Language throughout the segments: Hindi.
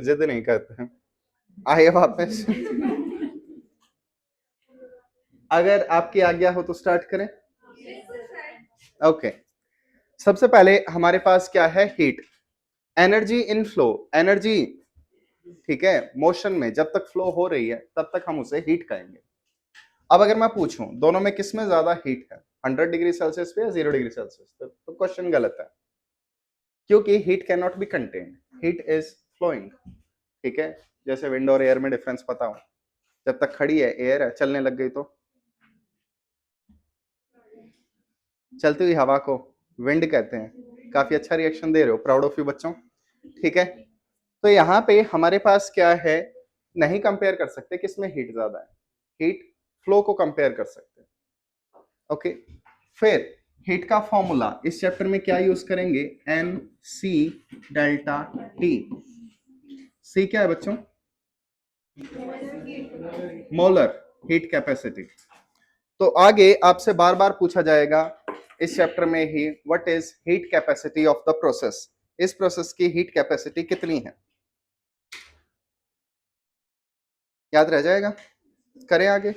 जिद नहीं करते हैं। आइए वापस। अगर आपकी आज्ञा हो तो स्टार्ट करें। ओके, सबसे पहले हमारे पास क्या है? Heat. Energy in flow, energy, ठीक है, मोशन में जब तक फ्लो हो रही है तब तक हम उसे हीट कहेंगे। अब अगर मैं पूछूं दोनों में किस में ज्यादा हीट है, 100 डिग्री सेल्सियस पे या 0 डिग्री सेल्सियस पे, तो क्वेश्चन गलत है, क्योंकि heat can not be contained, heat is flowing. ठीक है, जैसे विंड और एयर में डिफरेंस पता हो, जब तक खड़ी है एयर है, चलने लग गई तो चलती हुई हवा को विंड कहते हैं। काफी अच्छा रिएक्शन दे रहे हो, प्राउड ऑफ यू बच्चों। ठीक है, तो यहाँ पे हमारे पास क्या है, नहीं कंपेयर कर सकते किसमें हीट ज्यादा है, हीट फ्लो को कंपेयर कर सकते हैं। ओके, फिर हीट का फॉर्मूला इस चैप्टर में क्या यूज करेंगे? N C delta T. C क्या है बच्चों? Molar heat capacity. तो आगे आपसे बार बार पूछा जाएगा इस चैप्टर में ही, what is heat capacity of the process, इस प्रोसेस की हीट कैपेसिटी कितनी है, याद रह जाएगा। करें आगे।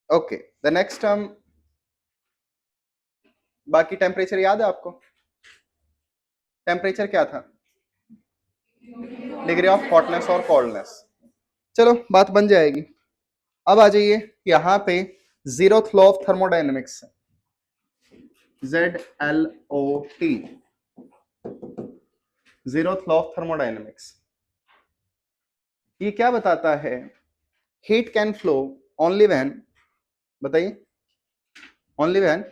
ओके, द नेक्स्ट टर्म, बाकी टेम्परेचर याद है आपको? टेम्परेचर क्या था? डिग्री ऑफ हॉटनेस और कोल्डनेस। चलो बात बन जाएगी। अब आ जाइए यहां पे zeroth law of thermodynamics, ZLOT, zeroth law of thermodynamics. ये क्या बताता है? Heat can flow only when, बताइए, only when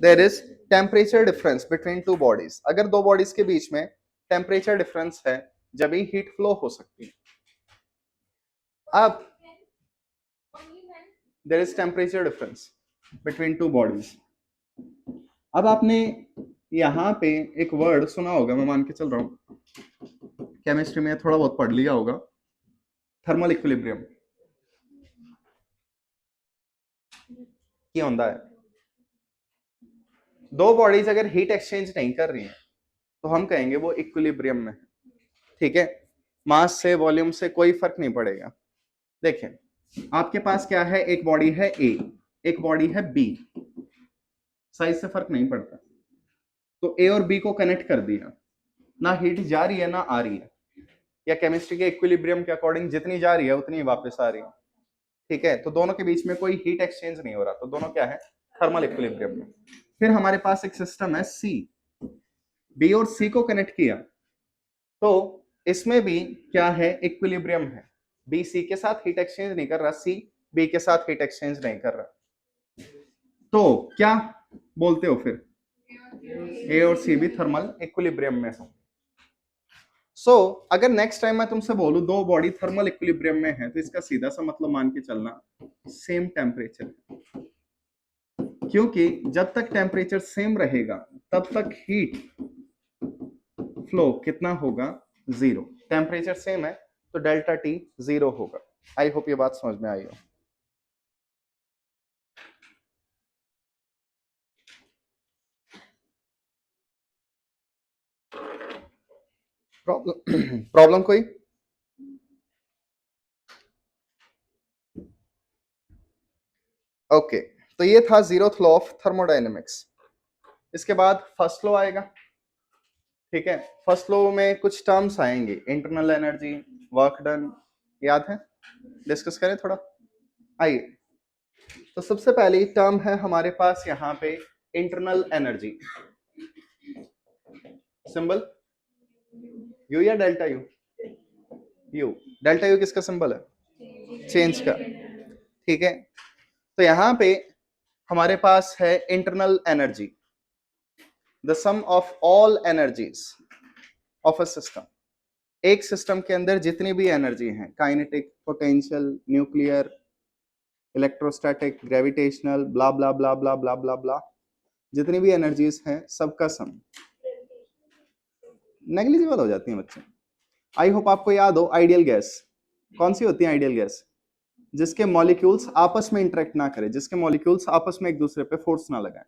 there is temperature difference between two bodies. अगर दो बॉडीज के बीच में टेम्परेचर डिफरेंस है जब ही हीट फ्लो हो सकती है। अब there is temperature difference between two bodies. अब आपने यहाँ पे एक वर्ड सुना होगा, मैं मान के चल रहा हूँ केमिस्ट्री में थोड़ा बहुत पढ़ लिया होगा, थर्मल इक्विलिब्रियम। क्या होता है? दो बॉडीज अगर हीट एक्सचेंज नहीं कर रही हैं तो हम कहेंगे वो इक्विलिब्रियम में है। ठीक है, मास से वॉल्यूम से कोई फर्क नहीं पड़ेगा। देखें आपके पास क्या है, एक बॉडी है ए, एक बॉडी है बी, साइज से फर्क नहीं पड़ता। तो ए और बी को कनेक्ट कर दिया, ना हीट जा रही है ना आ रही है, या केमिस्ट्री के इक्विलिब्रियम के अकॉर्डिंग जितनी जा रही है उतनी वापस आ रही है। ठीक है, तो दोनों के बीच में कोई हीट एक्सचेंज नहीं हो रहा, तो दोनों क्या है? थर्मल इक्विलिब्रियम में। फिर हमारे पास एक सिस्टम है सी, बी और सी को कनेक्ट किया, तो इसमें भी क्या है? इक्विलिब्रियम है। बी सी के साथ हीट एक्सचेंज नहीं कर रहा, सी बी के साथ हीट एक्सचेंज नहीं कर रहा, तो क्या बोलते हो फिर? ए और सी भी थर्मल इक्विलिब्रियम में हो। सो अगर नेक्स्ट टाइम मैं तुमसे बोलूं दो बॉडी थर्मल इक्विलिब्रियम में है, तो इसका सीधा सा मतलब मान के चलना सेम टेम्परेचर, क्योंकि जब तक टेम्परेचर सेम रहेगा तब तक हीट फ्लो कितना होगा? जीरो। टेम्परेचर सेम है तो डेल्टा टी जीरो होगा। आई होप ये बात समझ में आई हो। प्रॉब्लम कोई? ओके, तो ये था जीरोथ लॉ ऑफ थर्मोडायनेमिक्स। इसके बाद फर्स्ट लॉ आएगा। ठीक है, फर्स्ट लॉ में कुछ टर्म्स आएंगे, इंटरनल एनर्जी, वर्क डन, याद है? डिस्कस करें थोड़ा। आइए, तो सबसे पहली टर्म है हमारे पास यहाँ पे इंटरनल एनर्जी। सिंबल यू या delta U? U. Delta U किसका सिंबल है? चेंज का। ठीक है, तो यहाँ पे हमारे पास है internal energy, the sum of all energies of a system. एक सिस्टम के अंदर जितनी भी एनर्जी है, kinetic, potential, nuclear, electrostatic, gravitational, blah blah blah blah blah blah blah, जितनी भी एनर्जीज हैं सबका सम। नेग्लिजिबल हो जाती हैं बच्चे। आई होप आपको याद हो आइडियल गैस कौन सी होती है? आइडियल गैस जिसके मॉलिक्यूल्स आपस में इंटरेक्ट ना करें, जिसके मॉलिक्यूल्स आपस में एक दूसरे पे फोर्स ना लगाएं,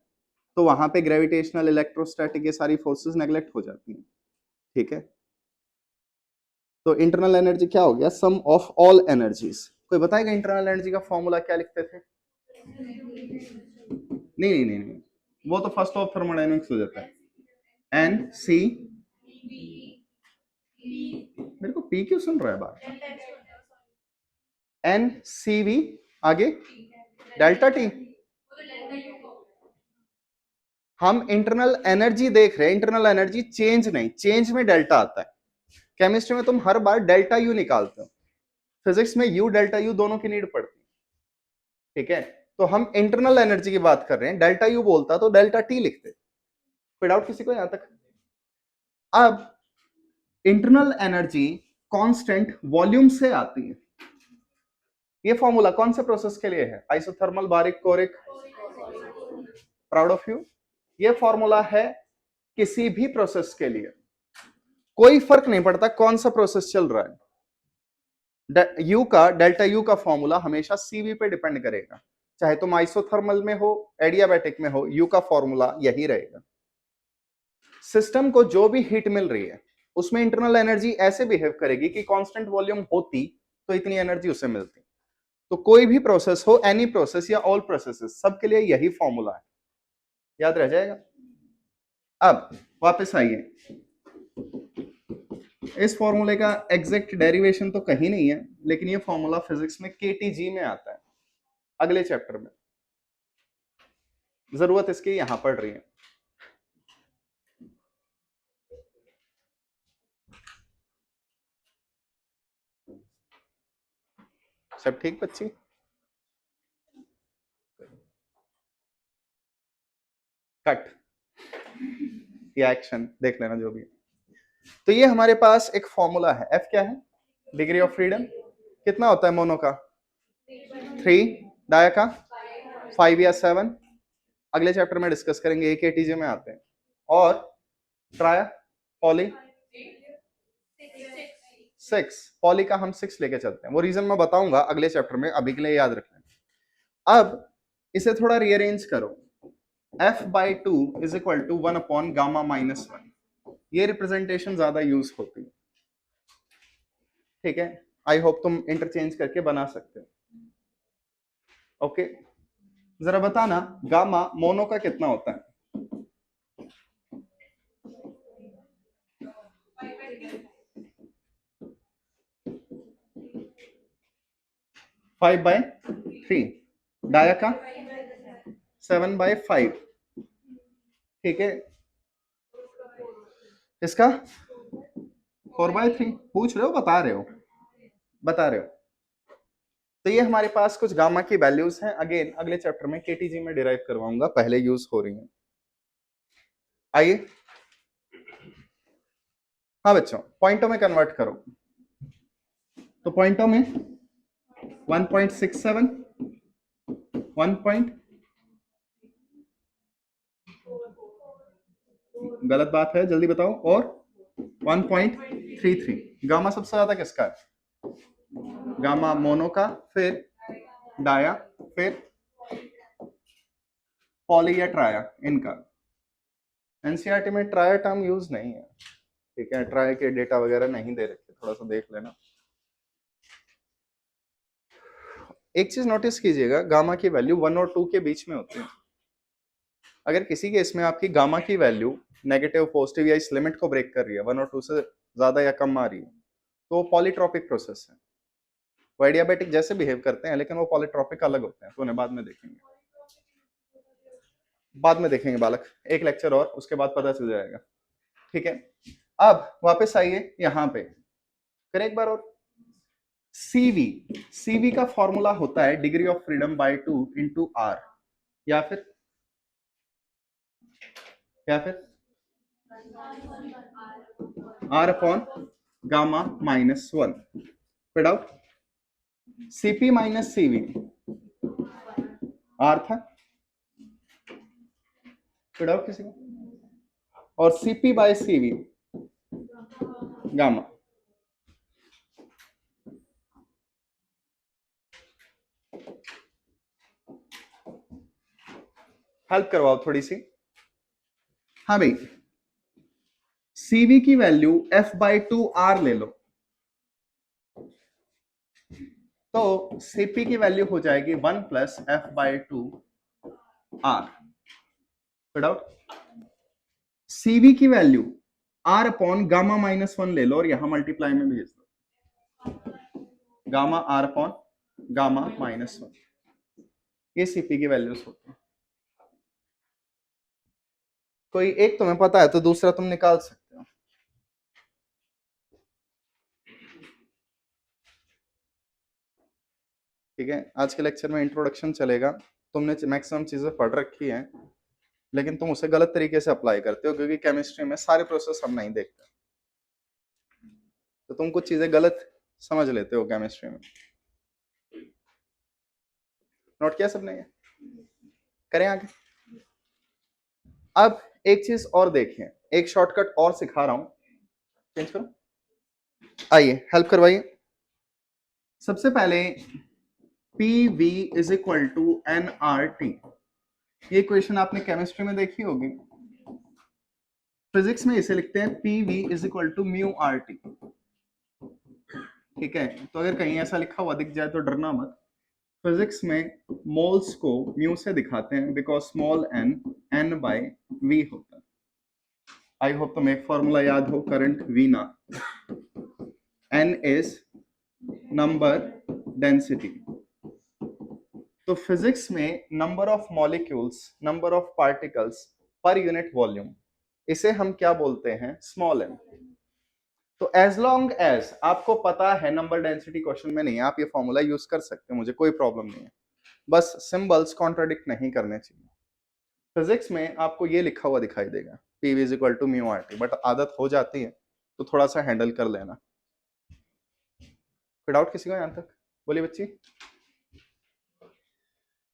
तो वहां पे ग्रेविटेशनल, इलेक्ट्रोस्टैटिक, ये सारी फोर्सेस नेग्लेक्ट हो जाती हैं। ठीक है, तो इंटरनल एनर्जी क्या हो गया, सम ऑफ ऑल एनर्जीज। कोई बताएगा इंटरनल एनर्जी का फॉर्मूला क्या लिखते थे? नहीं, वो तो फर्स्ट ऑफ थर्मोडायनेमिक्स हो जाता है, एन सी, मेरे को पी क्यों सुन रहा है बार, एन सी वी, आगे डेल्टा टी। हम इंटरनल एनर्जी देख रहे हैं, इंटरनल एनर्जी चेंज नहीं, चेंज में डेल्टा आता है। केमिस्ट्री में तुम हर बार डेल्टा यू निकालते हो, फिजिक्स में यू डेल्टा यू दोनों की नीड पड़ती है, ठीक है। तो हम इंटरनल एनर्जी की बात कर रहे हैं, डेल्टा यू बोलता तो डेल्टा टी लिखते। कोई डाउट किसी को यहां तक? अब इंटरनल एनर्जी कांस्टेंट वॉल्यूम से आती है। ये फॉर्मूला कौन से प्रोसेस के लिए है? Isothermal, baric, choric, proud of you. ये फॉर्मूला है किसी भी प्रोसेस के लिए, कोई फर्क नहीं पड़ता कौन सा प्रोसेस चल रहा है, यू का, डेल्टा यू का फॉर्मूला हमेशा सीवी पे डिपेंड करेगा, चाहे तुम आइसोथर्मल में हो, एडियाबैटिक में हो, यू का फॉर्मूला यही रहेगा। सिस्टम को जो भी हीट मिल रही है उसमें इंटरनल एनर्जी ऐसे बिहेव करेगी कि कांस्टेंट वॉल्यूम होती तो इतनी एनर्जी उसे मिलती। तो कोई भी प्रोसेस हो, एनी प्रोसेस या ऑल प्रोसेसेस, सबके लिए यही फॉर्मूला है, याद रह जाएगा। अब वापस आइए, इस फॉर्मूले का एग्जैक्ट डेरिवेशन तो कहीं नहीं है, लेकिन ये फॉर्मूला फिजिक्स में केटीजी में आता है, अगले चैप्टर में, जरूरत इसकी यहां पड़ रही है। सब ठीक बच्ची? कट या एक्शन देख लेना जो भी है। तो ये हमारे पास एक फॉर्मूला है, एफ क्या है, डिग्री ऑफ फ्रीडम। कितना होता है मोनो का? 3, डाया का 5 या 7, अगले चैप्टर में डिस्कस करेंगे, एक एटीजे में आते हैं। और ट्राया, पॉली 6, पॉली का हम 6 लेके चलते हैं, वो रीजन मैं बताऊंगा अगले चैप्टर में, अभी के लिए याद रखना। अब इसे थोड़ा रीअरेंज करो, f/2 is equal to 1 upon gamma minus 1, ये रिप्रेजेंटेशन ज्यादा यूज होती है, ठीक है। आई होप तुम इंटरचेंज करके बना सकते हो, ओके। जरा बताना गामा मोनो का कितना होता है? 5/3, डाया का 7/5, ठीक है। इसका 4/3, पूछ रहे हो बता रहे हो? बता रहे हो। तो ये हमारे पास कुछ गामा की वैल्यूज हैं, अगेन अगले चैप्टर में केटीजी में डिराइव करवाऊंगा, पहले यूज हो रही हैं। आइए, हाँ बच्चों, पॉइंटों में कन्वर्ट करो, तो पॉइंटों में 1.67, 1. गलत बात है, जल्दी बताओ, और 1.33। गामा सबसे ज्यादा किसका है? गामा मोनो का, फिर डाया, फिर पॉली या ट्राया, इनका। एनसीईआरटी में ट्राया टर्म यूज नहीं है, ठीक है, ट्राया के डेटा वगैरह नहीं दे रखे, थोड़ा सा देख लेना। एक चीज नोटिस कीजिएगा, गामा की वैल्यू 1 और 2 के बीच में होती है। अगर किसी केस में आपकी गामा की वैल्यू नेगेटिव, पॉजिटिव या इस लिमिट को ब्रेक कर रही है, 1 और 2 से ज्यादा या कम आ रही है, तो पॉलीट्रॉपिक प्रोसेस है। वो एडियाबैटिक जैसे बिहेव करते हैं, लेकिन वो पॉलीट्रॉपिक अलग होते हैं, तो उन्हें बाद में देखेंगे, बाद में देखेंगे बालक, एक लेक्चर और, उसके बाद पता चल जाएगा, ठीक है। अब वापस आइए यहां पे, फिर एक बार और, सीवी, सीवी का फॉर्मूला होता है degree of freedom by 2 into R, या फिर आर अपॉन गामा माइनस 1, फिर out CP minus CV, R था, फिर आउट किसी को, और CP by CV gamma. Help करवाओ थोड़ी सी। हाँ भाई, Cv की वैल्यू F/2R ले लो, तो Cp की वैल्यू हो जाएगी 1 + F/2R। डाउट? Cv की वैल्यू R/γ-1 ले लो और यहां मल्टीप्लाई में भेज दो, गामा R/γ-1, ये Cp की वैल्यूज होती है। कोई एक तुम्हें पता है तो दूसरा तुम निकाल सकते हो। ठीक है, आज के लेक्चर में इंट्रोडक्शन चलेगा। तुमने मैक्सिमम चीजें पढ़ रखी हैं, लेकिन तुम उसे गलत तरीके से अप्लाई करते हो, क्योंकि केमिस्ट्री में सारे प्रोसेस हम नहीं देखते, तो तुम कुछ चीजें गलत समझ लेते हो केमिस्ट्री में। नोट किया सबने? ये करें आगे। अब एक चीज और देखें, एक शॉर्टकट और सिखा रहा हूं, चेंज करो, आइए हेल्प करवाइए। सबसे पहले PV is equal to nRT, ये क्वेश्चन आपने केमिस्ट्री में देखी होगी। फिजिक्स में इसे लिखते हैं PV is equal to μRT। ठीक है, तो अगर कहीं ऐसा लिखा हुआ दिख जाए तो डरना मत। फिजिक्स में मोल्स को म्यू से दिखाते हैं, बिकॉज स्मॉल n/v होता है। आई होप तुम्हें एक फॉर्मूला याद हो, करंट V ना, n इज नंबर डेंसिटी। तो फिजिक्स में number of molecules, number of particles per unit volume, इसे हम क्या बोलते हैं? Small n। तो एज लॉन्ग एज आपको पता है नंबर डेंसिटी क्वेश्चन में नहीं है, आप ये फॉर्मूला यूज कर सकते हैं, मुझे कोई प्रॉब्लम नहीं है, बस सिंबल्स कॉन्ट्राडिक्ट नहीं करने चाहिए। फिजिक्स में आपको ये लिखा हुआ दिखाई देगा PV is equal to μRT, but आदत हो जाती है तो थोड़ा सा हैंडल कर लेना। कोई डाउट किसी को यहां तक? बोलिए बच्ची।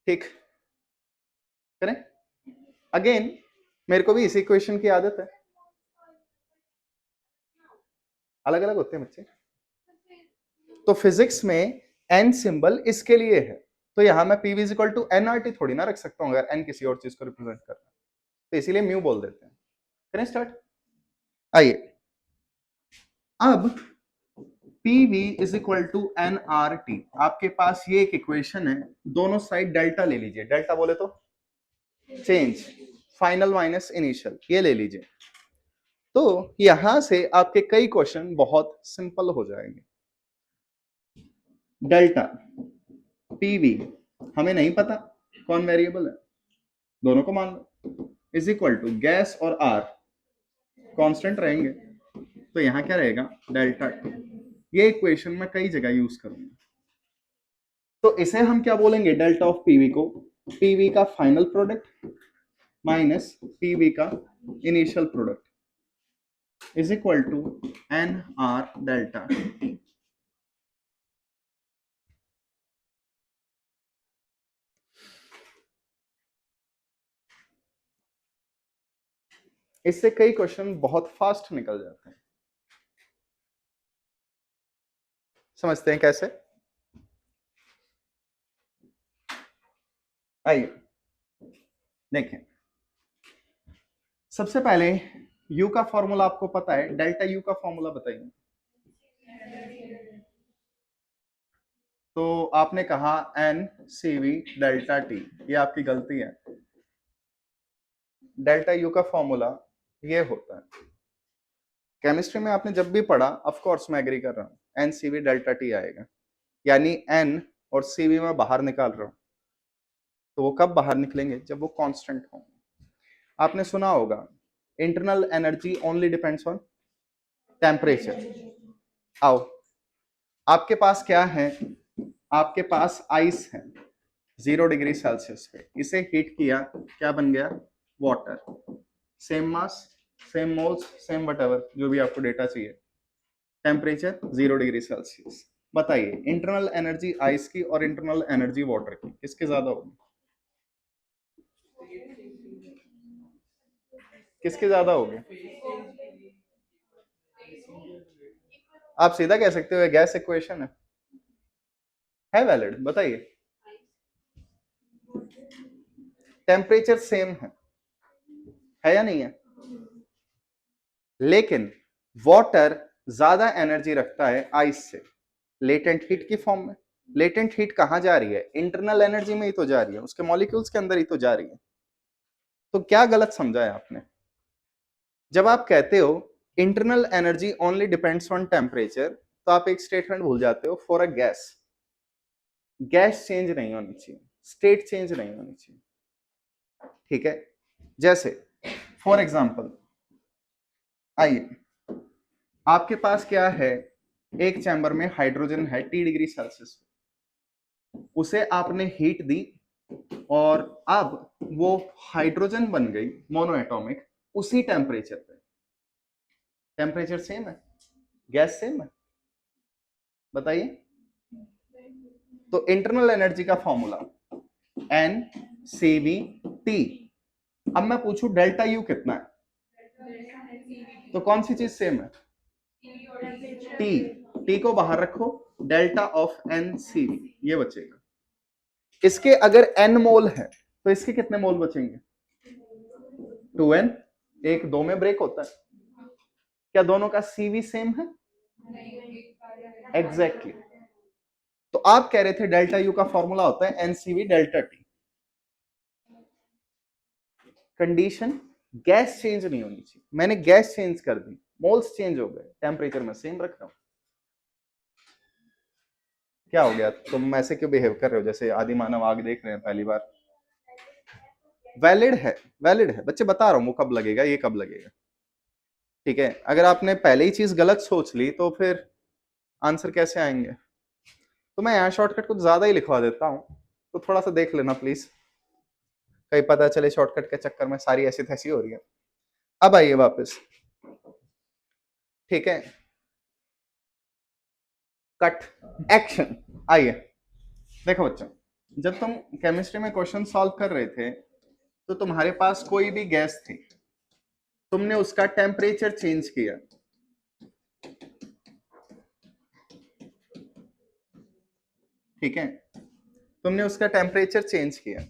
ठीक, करें अगेन। मेरे को भी इसी इक्वेशन की आदत है, अलग अलग होते हैं बच्चे। तो फिजिक्स में n सिंबल इसके लिए है, तो यहां मैं PV is equal to nRT थोड़ी ना रख सकता हूं अगर n किसी और चीज को रिप्रेजेंट कर रहा है, तो इसीलिए म्यू बोल देते हैं। करें स्टार्ट, आइए। अब PV is equal to nRT, आपके पास ये एक इक्वेशन है, दोनों साइड डेल्टा ले लीजिए, डेल्टा बोले तो चेंज, फाइनल माइनस इनिशियल, ये ले लीजिए। तो यहां से आपके कई क्वेश्चन बहुत सिंपल हो जाएंगे। डेल्टा PV हमें नहीं पता कौन वेरिएबल है, दोनों को मान लो, इज इक्वल टू गैस और R कांस्टेंट रहेंगे, तो यहां क्या रहेगा? Delta T। ये इक्वेशन मैं कई जगह यूज करूंगा, तो इसे हम क्या बोलेंगे? डेल्टा ऑफ PV को PV का फाइनल प्रोडक्ट माइनस PV का initial product is equal to NR delta T। इससे कई क्वेश्चन बहुत फास्ट निकल जाते हैं। समझते हैं कैसे? आइए देखें। सबसे पहले U का फॉर्मूला आपको पता है, डेल्टा U का फॉर्मूला बताइए। तो आपने कहा NCV डेल्टा T, ये आपकी गलती है। डेल्टा U का फॉर्मूला ये होता है, केमिस्ट्री में आपने जब भी पढ़ा, ऑफ कोर्स मैं एग्री कर रहा हूं, NCV डेल्टा T आएगा, यानी N और CV में बाहर निकाल रहा हूं, तो वो कब बाहर निकलेंगे? जब वो कांस्टेंट होंगे। आपने सुना होगा internal energy only depends on temperature. आओ, आपके पास क्या है? आपके पास आइस है 0 डिग्री सेल्सियस पे, इसे हीट किया, क्या बन गया? Water. Same mass, same moles, same whatever, जो भी आपको डेटा चाहिए, टेम्परेचर 0 डिग्री सेल्सियस। बताइए इंटरनल एनर्जी आइस की और इंटरनल एनर्जी वाटर की किसकी ज्यादा होगी? किसकी ज्यादा होगी? आप सीधा कह सकते हो गैस इक्वेशन है वैलिड। बताइए, टेम्परेचर सेम है या नहीं है? लेकिन वाटर ज्यादा एनर्जी रखता है आइस से, लेटेंट हीट की फॉर्म में। लेटेंट हीट कहां जा रही है? इंटरनल एनर्जी में ही तो जा रही है, उसके मॉलिक्यूल्स के अंदर ही तो जा रही है। तो क्या गलत समझा है आपने? जब आप कहते हो internal energy only depends on temperature, तो आप एक स्टेटमेंट भूल जाते हो, for a gas, gas change नहीं होनी चाहिए, स्टेट चेंज नहीं होनी चाहिए। ठीक है, जैसे फॉर एग्जांपल, आइए, आपके पास क्या है, एक चैम्बर में हाइड्रोजन है T डिग्री सेल्सियस, उसे आपने हीट दी और अब वो हाइड्रोजन बन गई मोनो एटॉमिक उसी टेम्परेचर पे। टेम्परेचर सेम है, गैस सेम है, बताइए। तो इंटरनल एनर्जी का फॉर्मूला NCV-T। अब मैं पूछूं डेल्टा यू कितना है, तो कौन सी चीज सेम है? टी। टी को बाहर रखो, डेल्टा ऑफ NCV ये बचेगा। इसके अगर n मोल है तो इसके कितने मोल बचेंगे? 2n। एक दो में ब्रेक होता है। क्या दोनों का CV सेम है? एग्जैक्टली। तो आप कह रहे थे डेल्टा यू का फॉर्मूला होता है NCV delta T. Condition, gas change नहीं होनी चाहिए। मैंने गैस चेंज कर दी, मोल्स चेंज हो गए, टेम्परेचर में सेम रख रहा हूं। क्या हो गया? तुम ऐसे क्यों बिहेव कर रहे हो जैसे आदि मानव आग देख रहे हैं पहली बार? वैलिड है, वैलिड है बच्चे, बता रहा हूं वो कब लगेगा, ये कब लगेगा। ठीक है, अगर आपने पहले ही चीज गलत सोच ली तो फिर आंसर कैसे आएंगे? तो मैं यहाँ शॉर्टकट कुछ ज्यादा ही लिखवा देता हूँ, तो थोड़ा सा देख लेना प्लीज, कहीं पता चले शॉर्टकट के चक्कर में सारी ऐसी तैसी हो रही है। अब आइए वापस, ठीक है, कट एक्शन। आइए देखो बच्चों, जब तुम केमिस्ट्री में क्वेश्चन सॉल्व कर रहे थे तो तुम्हारे पास कोई भी गैस थी, तुमने उसका टेम्परेचर चेंज किया, ठीक है, तुमने उसका टेम्परेचर चेंज किया,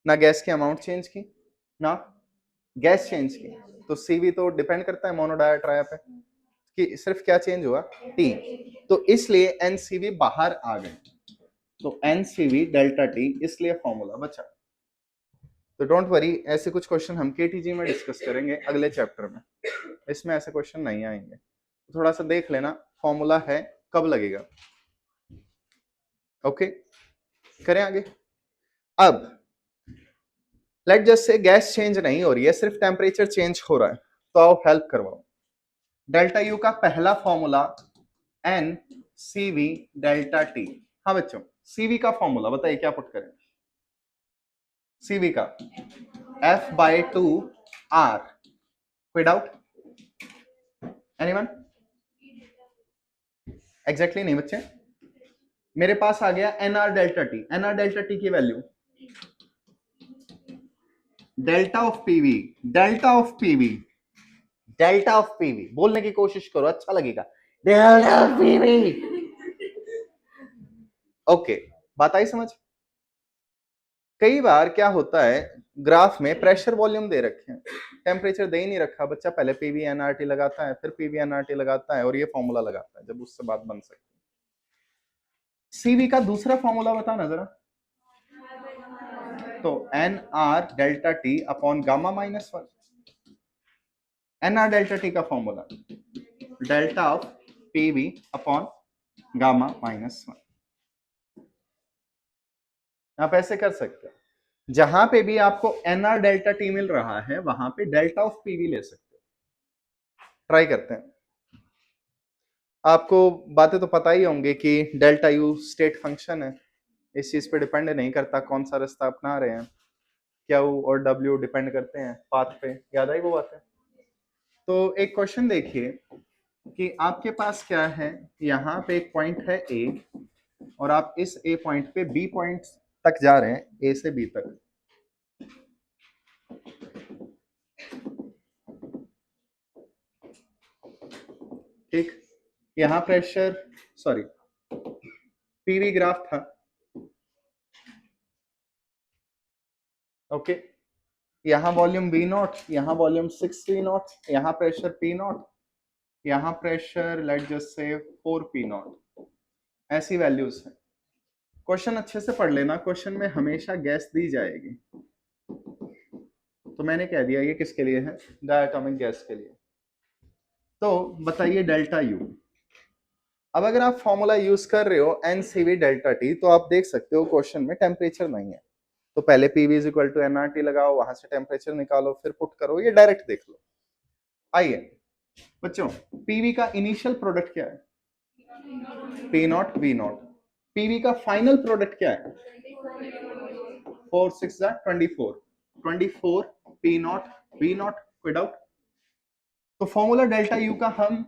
ना गैस की अमाउंट चेंज की ना गैस चेंज की, तो सीवी तो डिपेंड करता है मोनो डाया ट्राया पे, कि सिर्फ क्या चेंज हुआ? टी। तो इसलिए एनसीवी बाहर आ गए, तो एनसीवी डेल्टा टी, इसलिए फॉर्मूला बचा। तो डोंट वरी, ऐसे कुछ क्वेश्चन हम केटीजी में डिस्कस करेंगे अगले चैप्टर में, इसमें ऐसे क्वेश्चन नहीं आएंगे। तो थोड़ा सा देख लेना, फॉर्मूला है, कब लगेगा। ओके, करें आगे। अब let just say gas change नहीं हो रही है, सिर्फ टेम्परेचर चेंज हो रहा है, तो आओ हेल्प करवाओ। डेल्टा यू का पहला formula N CV delta T. हाँ बच्चों, सीवी का फॉर्मूला बताइए, क्या पुट करें? सीवी का F/2R। कोई डाउट? एनीवन? एग्जैक्टली नहीं बच्चे, मेरे पास आ गया N R delta T. N R delta T की value delta of PV, delta of PV, delta of PV बोलने की कोशिश करो, अच्छा लगेगा, डेल्टा ऑफ पीवी। ओके, बात आई समझ? कई बार क्या होता है, ग्राफ में प्रेशर वॉल्यूम दे रखे हैं, टेम्परेचर दे ही नहीं रखा, बच्चा पहले पीवी एनआरटी लगाता है, फिर पीवी एनआरटी लगाता है और ये फॉर्मूला लगाता है, जब उससे बात बन सकती है। सीवी का दूसरा फॉर्मूला बताना जरा। तो N R delta T upon gamma -1। N R delta T का formula delta of PV upon gamma -1। आप ऐसे कर सकते हो, जहां पे भी आपको एन आर डेल्टा टी मिल रहा है वहां पे डेल्टा ऑफ पीवी ले सकते हो। ट्राई करते हैं। आपको बातें तो पता ही होंगे कि डेल्टा यू स्टेट फंक्शन है, इस चीज पे डिपेंड नहीं करता कौन सा रास्ता अपना रहे हैं, क्या यू और डब्ल्यू डिपेंड करते हैं पाथ पे, याद आई वो बातें? तो एक क्वेश्चन देखिए कि आपके पास क्या है, यहाँ पे एक पॉइंट है ए और आप इस ए पॉइंट पे बी पॉइंट तक जा रहे हैं, ए से बी तक, ठीक। यहाँ प्रेशर, सॉरी, पीवी ग्राफ था, ओके। यहाँ वॉल्यूम V नॉट, यहाँ वॉल्यूम 6V नॉट, यहाँ प्रेशर P नॉट, यहाँ pressure let just say 4P not, ऐसी वैल्यूज है। क्वेश्चन अच्छे से पढ़ लेना, क्वेश्चन में हमेशा गैस दी जाएगी। तो मैंने कह दिया ये किसके लिए है, डायटोमिक गैस के लिए। तो बताइए डेल्टा यू। अब अगर आप फॉर्मूला यूज कर रहे हो NCV डेल्टा टी, तो आप देख सकते हो क्वेश्चन में टेम्परेचर नहीं है, तो पहले PV is equal to nRT लगाओ, वहां से टेम्परेचर निकालो, फिर पुट करो, ये डायरेक्ट देख लो। आइए बच्चों, PV का इनिशियल प्रोडक्ट क्या है, P not V not. PV का फाइनल प्रोडक्ट क्या है, 4 6 24, 24 P नॉट V नॉट, कोई डाउट। तो फॉर्मूला डेल्टा यू का हम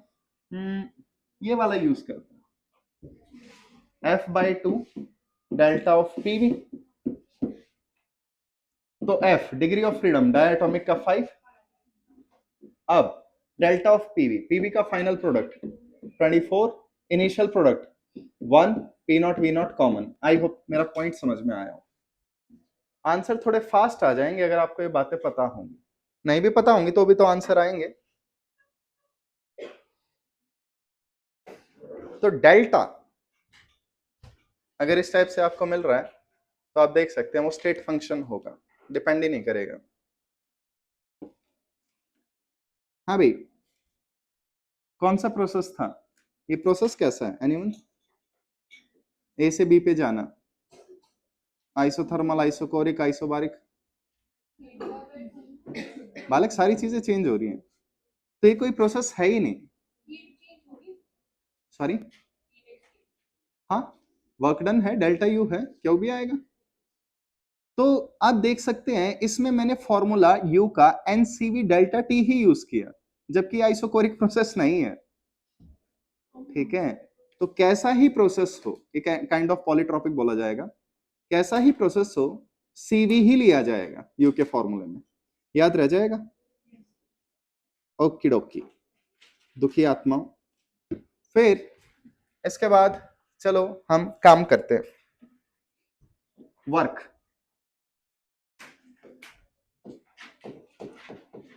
ये वाला यूज करते हैं, F/2 डेल्टा ऑफ PV। तो F degree of freedom diatomic का 5। अब डेल्टा ऑफ PV का final product 24, initial product 1, P not V not common. I hope मेरा पॉइंट समझ में आया हो। आंसर थोड़े फास्ट आ जाएंगे अगर आपको ये बातें पता होंगी, नहीं भी पता होंगी तो भी तो आंसर आएंगे। तो डेल्टा अगर इस टाइप से आपको मिल रहा है तो आप देख सकते हैं वो स्टेट फंक्शन होगा, डिपेंड ही नहीं करेगा। हाँ भाई, कौन सा प्रोसेस था ये, प्रोसेस कैसा है एनीवन, ए से बी पे जाना, आइसोथर्मल, आइसोकोरिक, आइसोबारिक, बालक सारी चीजें चेंज हो रही हैं, तो ये कोई प्रोसेस है ही नहीं। सॉरी, हाँ वर्क डन है, डेल्टा यू है, क्यों भी आएगा। तो आप देख सकते हैं इसमें मैंने फॉर्मूला यू का NCV डेल्टा टी ही यूज किया, जबकि आइसोकोरिक प्रोसेस नहीं है, ठीक है। तो कैसा ही प्रोसेस हो, एक काइंड ऑफ पॉलीट्रॉपिक बोला जाएगा, कैसा ही प्रोसेस हो CV ही लिया जाएगा यू के फॉर्मूले में, याद रह जाएगा। ओके डोकी, दुखी आत्माओं। फिर इसके बाद चलो हम काम करते हैं, वर्क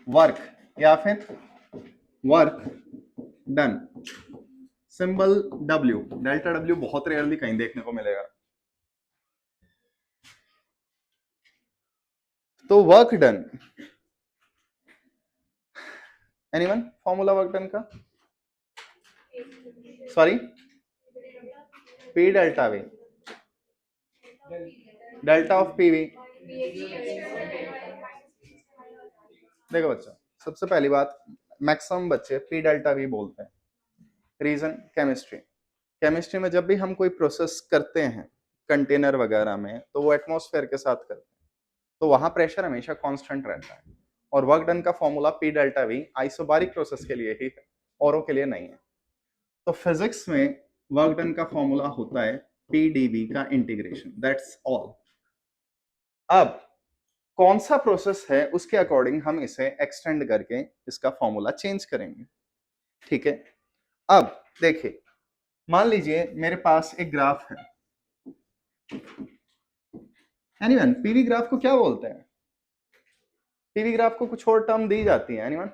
वर्क या फिर work done, symbol W, delta W बहुत रेयरली कहीं देखने को मिलेगा। तो work done, anyone formula work done का, sorry P delta V, delta of PV। देखो बच्चों, सबसे पहली बात, मैक्सिमम बच्चे P डेल्टा V बोलते हैं, रीजन केमिस्ट्री। केमिस्ट्री में जब भी हम कोई प्रोसेस करते हैं कंटेनर वगैरह में, तो वो एटमॉस्फेयर के साथ करते हैं, तो वहां प्रेशर हमेशा कांस्टेंट रहता है, और वर्क डन का फॉर्मूला P delta V isobaric process के लिए ही है, औरों के लिए नहीं है। तो फिजिक्स में वर्क डन का फॉर्मूला होता है PdV का इंटीग्रेशन, दैट्स ऑल। अब कौन सा प्रोसेस है उसके अकॉर्डिंग हम इसे एक्सटेंड करके इसका फॉर्मूला चेंज करेंगे, ठीक है। अब देखिए, मान लीजिए मेरे पास एक ग्राफ है, एनीवन पीवी ग्राफ को क्या बोलते हैं, पीवी ग्राफ को कुछ और टर्म दी जाती है एनीवन,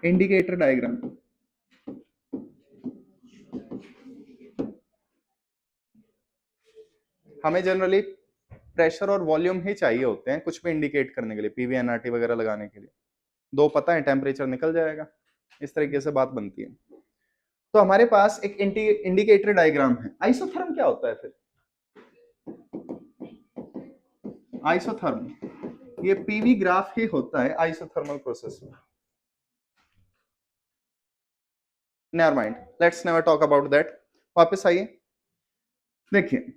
इंडिकेटर डायग्राम। हमें जनरली प्रेशर और वॉल्यूम ही चाहिए होते हैं कुछ भी इंडिकेट करने के लिए, पीवी एनआरटी वगैरह लगाने के लिए, दो पता है टेम्परेचर निकल जाएगा, इस तरीके से बात बनती है। तो हमारे पास एक इंडिकेटर डायग्राम है। आइसोथर्म क्या होता है फिर, आइसोथर्म ये पीवी ग्राफ ही होता है आइसोथर्मल प्रोसेस में। Never mind, let's never talk about that. वापस आइए, देखिए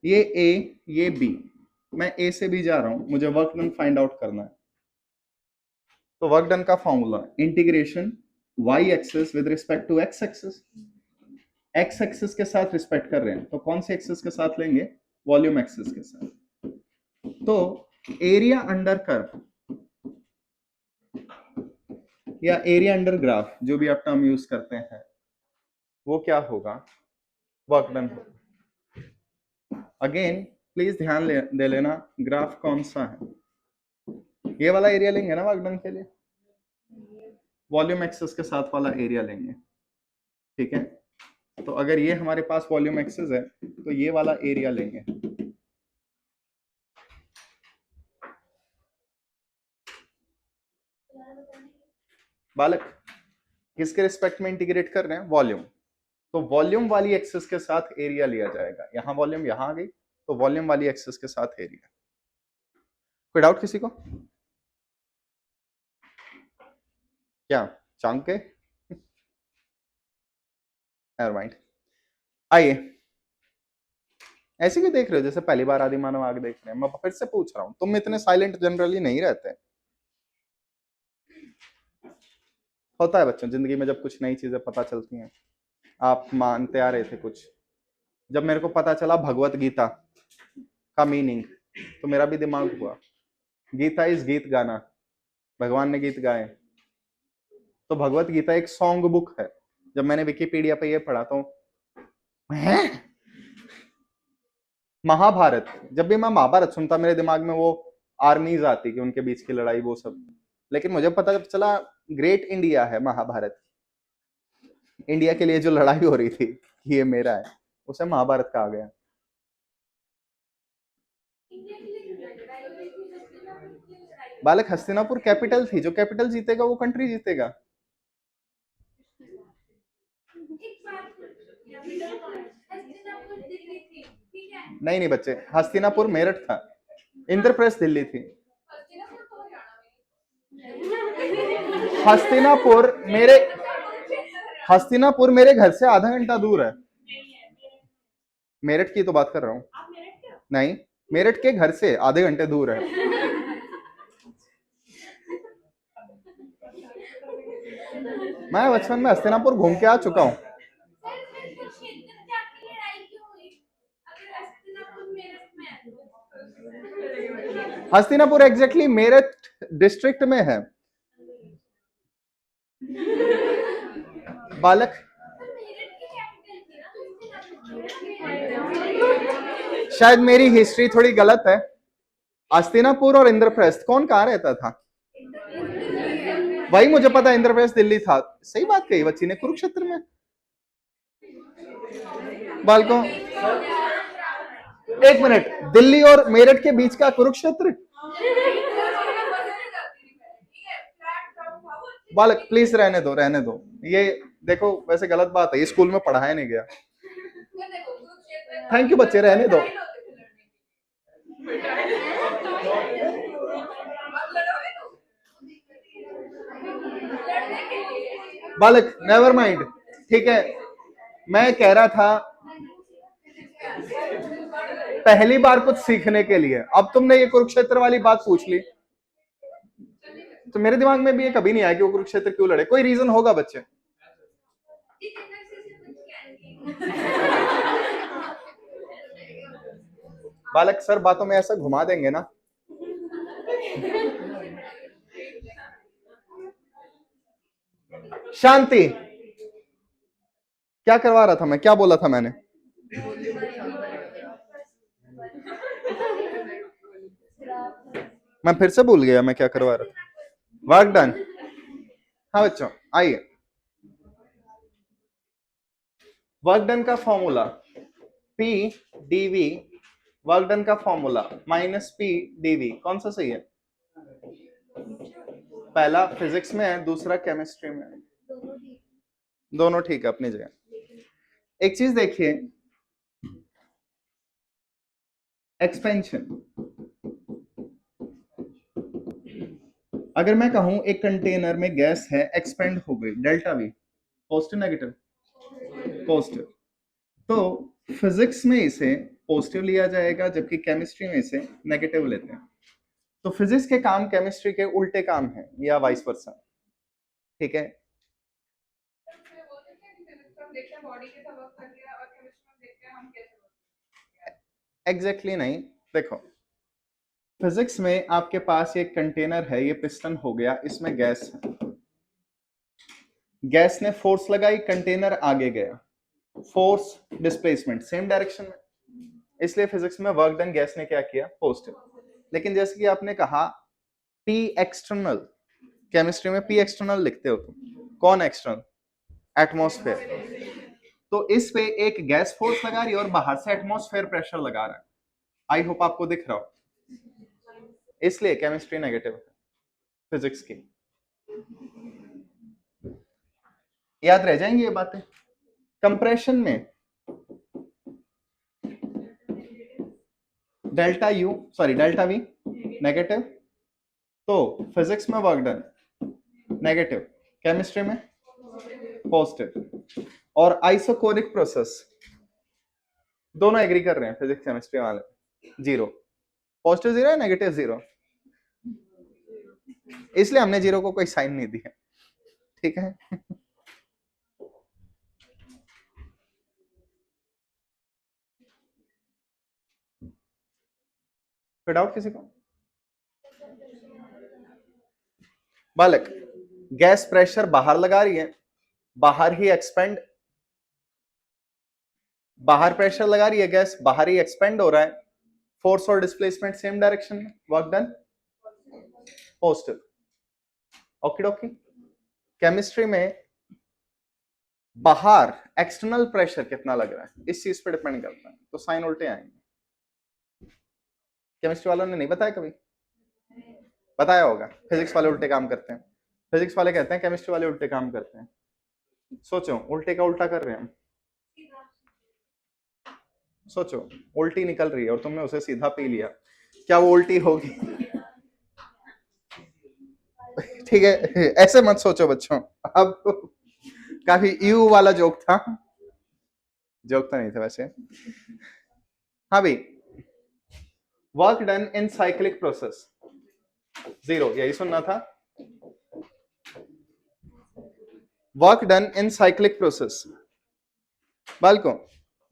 ये ए ये बी, मैं ए से बी जा रहा हूं, मुझे वर्क डन फाइंड आउट करना है। तो वर्क डन का formula integration Y axis with respect to X axis, X axis के साथ रिस्पेक्ट कर रहे हैं, तो कौन से एक्सिस के साथ लेंगे, वॉल्यूम एक्सिस के साथ। तो एरिया अंडर कर्व या एरिया अंडर ग्राफ, जो भी आप टर्म यूज करते हैं, वो क्या होगा, वर्क डन होगा। अगेन प्लीज ध्यान दे लेना, ग्राफ कौन सा है, ये वाला एरिया लेंगे ना वर्क डन के लिए, वॉल्यूम एक्सेस के साथ वाला एरिया लेंगे, ठीक है। तो अगर ये हमारे पास वॉल्यूम एक्सेस है तो ये वाला एरिया लेंगे। बालक किसके रिस्पेक्ट में इंटीग्रेट कर रहे हैं, वॉल्यूम, तो वॉल्यूम वाली एक्सेस के साथ एरिया लिया जाएगा, यहां वॉल्यूम यहां आ गई तो वॉल्यूम वाली एक्सेस के साथ एरिया। कोई डाउट किसी को? क्या चांग के माइंड। आइए, ऐसे क्यों देख रहे हो जैसे पहली बार आदि मानव आगे देख रहे हैं, मैं फिर से पूछ रहा हूं, तुम इतने साइलेंट जनरली नहीं रहते। होता है बच्चों, जिंदगी में जब कुछ नई चीजें पता चलती हैं, आप मानते आ रहे थे कुछ, जब मेरे को पता चला भगवत गीता का मीनिंग तो मेरा भी दिमाग हुआ, गीता इज गीत गाना, भगवान ने गीत गाए, तो भगवत गीता एक सॉन्ग बुक है। जब मैंने विकिपीडिया पे ये पढ़ा तो महाभारत, जब भी मैं महाभारत सुनता मेरे दिमाग में वो आर्मीज आती कि उनके बीच की लड़ाई वो सब, लेकिन मुझे पता जब चला ग्रेट इंडिया है महाभारत, इंडिया के लिए जो लड़ाई हो रही थी ये मेरा है, उसे महाभारत कहा गया। बालक हस्तिनापुर कैपिटल थी, जो कैपिटल जीतेगा वो कंट्री जीतेगा। नहीं नहीं बच्चे, हस्तिनापुर मेरठ था, इंद्रप्रस्थ दिल्ली थी। हस्तिनापुर मेरे घर से आधा घंटा दूर है। मेरठ की तो बात कर रहा हूँ, नहीं मेरठ के घर से आधे घंटे दूर है। मैं बचपन में हस्तिनापुर घूम के आ चुका हूँ। हस्तिनापुर एग्जैक्टली मेरठ डिस्ट्रिक्ट में है बालक। शायद मेरी हिस्ट्री थोड़ी गलत है, हस्तिनापुर और इंद्रप्रस्थ कौन कहाँ रहता था, वही मुझे पता, इंद्रप्रस्थ दिल्ली था। सही बात कही बच्ची ने, कुरुक्षेत्र में। बालकों एक मिनट, दिल्ली और मेरठ के बीच का कुरुक्षेत्र। बालक प्लीज रहने दो, रहने दो, ये देखो वैसे गलत बात है, ये स्कूल में पढ़ाया नहीं गया। थैंक यू बच्चे, रहने दो। बालक नेवर माइंड, ठीक है, मैं कह रहा था पहली बार कुछ सीखने के लिए, अब तुमने ये कुरुक्षेत्र वाली बात पूछ ली तो मेरे दिमाग में भी ये कभी नहीं आया कि वो कुरुक्षेत्र क्यों लड़े, कोई रीजन होगा बच्चे। बालक सर बातों में ऐसा घुमा देंगे ना। शांति, क्या करवा रहा था मैं, क्या बोला था मैंने? मैं फिर से भूल गया मैं क्या करवा रहा था। Work done. हाँ बच्चों आइए, वर्क डन का फॉर्मूला P dV, वर्क डन का फॉर्मूला माइनस P dV, कौन सा सही है? पहला फिजिक्स में है, दूसरा केमिस्ट्री में है, दोनों ठीक है अपनी जगह। एक चीज देखिए, एक्सपेंशन, अगर मैं कहूं एक कंटेनर में गैस है एक्सपेंड हो गई, delta V positive negative, positive, तो फिजिक्स में इसे पॉजिटिव लिया जाएगा जबकि केमिस्ट्री में इसे नेगेटिव लेते हैं। तो फिजिक्स के काम केमिस्ट्री के उल्टे काम है या वाइस वर्सा, ठीक है। एग्जैक्टली नहीं, देखो फिजिक्स में आपके पास एक कंटेनर है, ये पिस्टन हो गया, इसमें गैस है, गैस ने फोर्स लगाई, कंटेनर आगे गया, फोर्स डिस्प्लेसमेंट सेम डायरेक्शन में, इसलिए फिजिक्स में वर्क डन गैस ने क्या किया, पॉजिटिव। लेकिन जैसे कि आपने कहा पी एक्सटर्नल, केमिस्ट्री में पी एक्सटर्नल लिखते हो तुम, कौन एक्सटर्नल, एटमॉस्फेयर। तो इस पे एक गैस फोर्स लगा रही है और बाहर से एटमॉस्फेयर प्रेशर लगा रहा है। आई होप आपको दिख रहा हो, इसलिए केमिस्ट्री नेगेटिव है फिजिक्स की। याद रह जाएंगी ये बातें। कंप्रेशन में delta U sorry delta we negative, तो फिजिक्स में वर्क डन नेगेटिव, केमिस्ट्री में पॉजिटिव। और आइसोकोरिक प्रोसेस दोनों एग्री कर रहे हैं फिजिक्स केमिस्ट्री वाले, जीरो, पॉजिटिव जीरो है, नेगेटिव जीरो, इसलिए हमने जीरो को कोई साइन नहीं दिया, ठीक है। फिर डाउट किसी को? बालक, गैस प्रेशर बाहर लगा रही है, बाहर ही एक्सपेंड, बाहर प्रेशर लगा रही है गैस, बाहर ही एक्सपेंड हो रहा है, फोर्स और डिस्प्लेसमेंट सेम डायरेक्शन में, work done positive. Okay Dawki. Chemistry में बाहर एक्सटर्नल प्रेशर कितना लग रहा है इस चीज पे डिपेंड करता है, तो साइन उल्टे आएंगे। केमिस्ट्री वालों ने नहीं बताया कभी? बताया होगा, फिजिक्स वाले उल्टे काम करते हैं, फिजिक्स वाले कहते हैं केमिस्ट्री वाले उल्टे काम करते हैं। सोचो उल्टे का उल्टा कर रहे हैं हम, सोचो उल्टी निकल रही है और तुमने उसे सीधा पी लिया, क्या वो उल्टी होगी? ठीक है, ऐसे मत सोचो बच्चों। अब काफी यू वाला जोक था, जोक तो नहीं था वैसे। हाँ भाई, work done in cyclic process zero, यही सुनना था। Work done in cyclic process बालकों,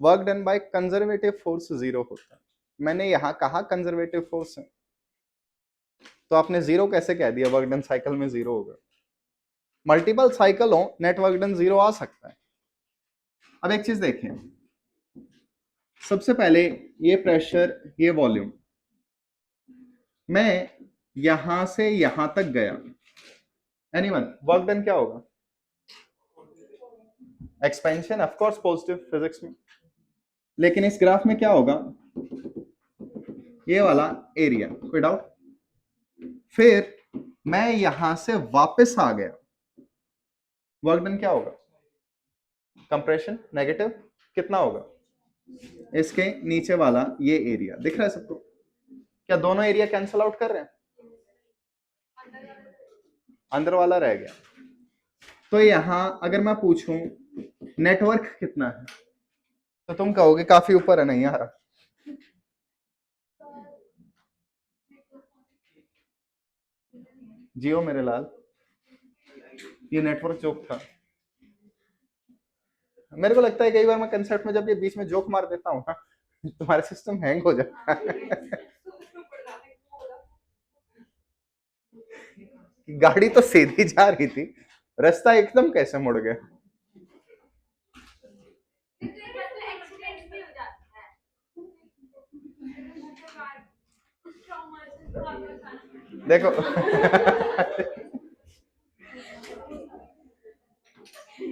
work done by conservative force zero होता है। मैंने यहां कहा कंजर्वेटिव फोर्स है, तो आपने जीरो कैसे कह दिया? वर्क डन साइकिल में जीरो होगा, मल्टीपल साइकिल हो नेट वर्क डन जीरो आ सकता है। अब एक चीज देखें, सबसे पहले ये प्रेशर, ये वॉल्यूम, मैं यहां से यहां तक गया, एनीवन, वर्क डन क्या होगा? Expansion, of course positive physics में। लेकिन इस ग्राफ में क्या होगा? ये वाला एरिया, कोई डाउट? फिर मैं यहां से वापस आ गया, वर्क डन क्या होगा? कंप्रेशन नेगेटिव, कितना होगा? इसके नीचे वाला ये एरिया दिख रहा है सबको? क्या दोनों एरिया कैंसिल आउट कर रहे हैं? अंदर वाला रह गया। तो यहां अगर मैं पूछूं नेटवर्क कितना है, तो तुम कहोगे काफी ऊपर है, नहीं आ रहा। जियो मेरे लाल, ये नेटवर्क जोक था। मेरे को लगता है कई बार मैं कंसेप्ट में जब ये बीच में जोक मार देता हूँ ना, तुम्हारा सिस्टम हैंग हो जाता है। गाड़ी तो सीधी जा रही थी, रास्ता एकदम कैसे मुड़ गया? देखो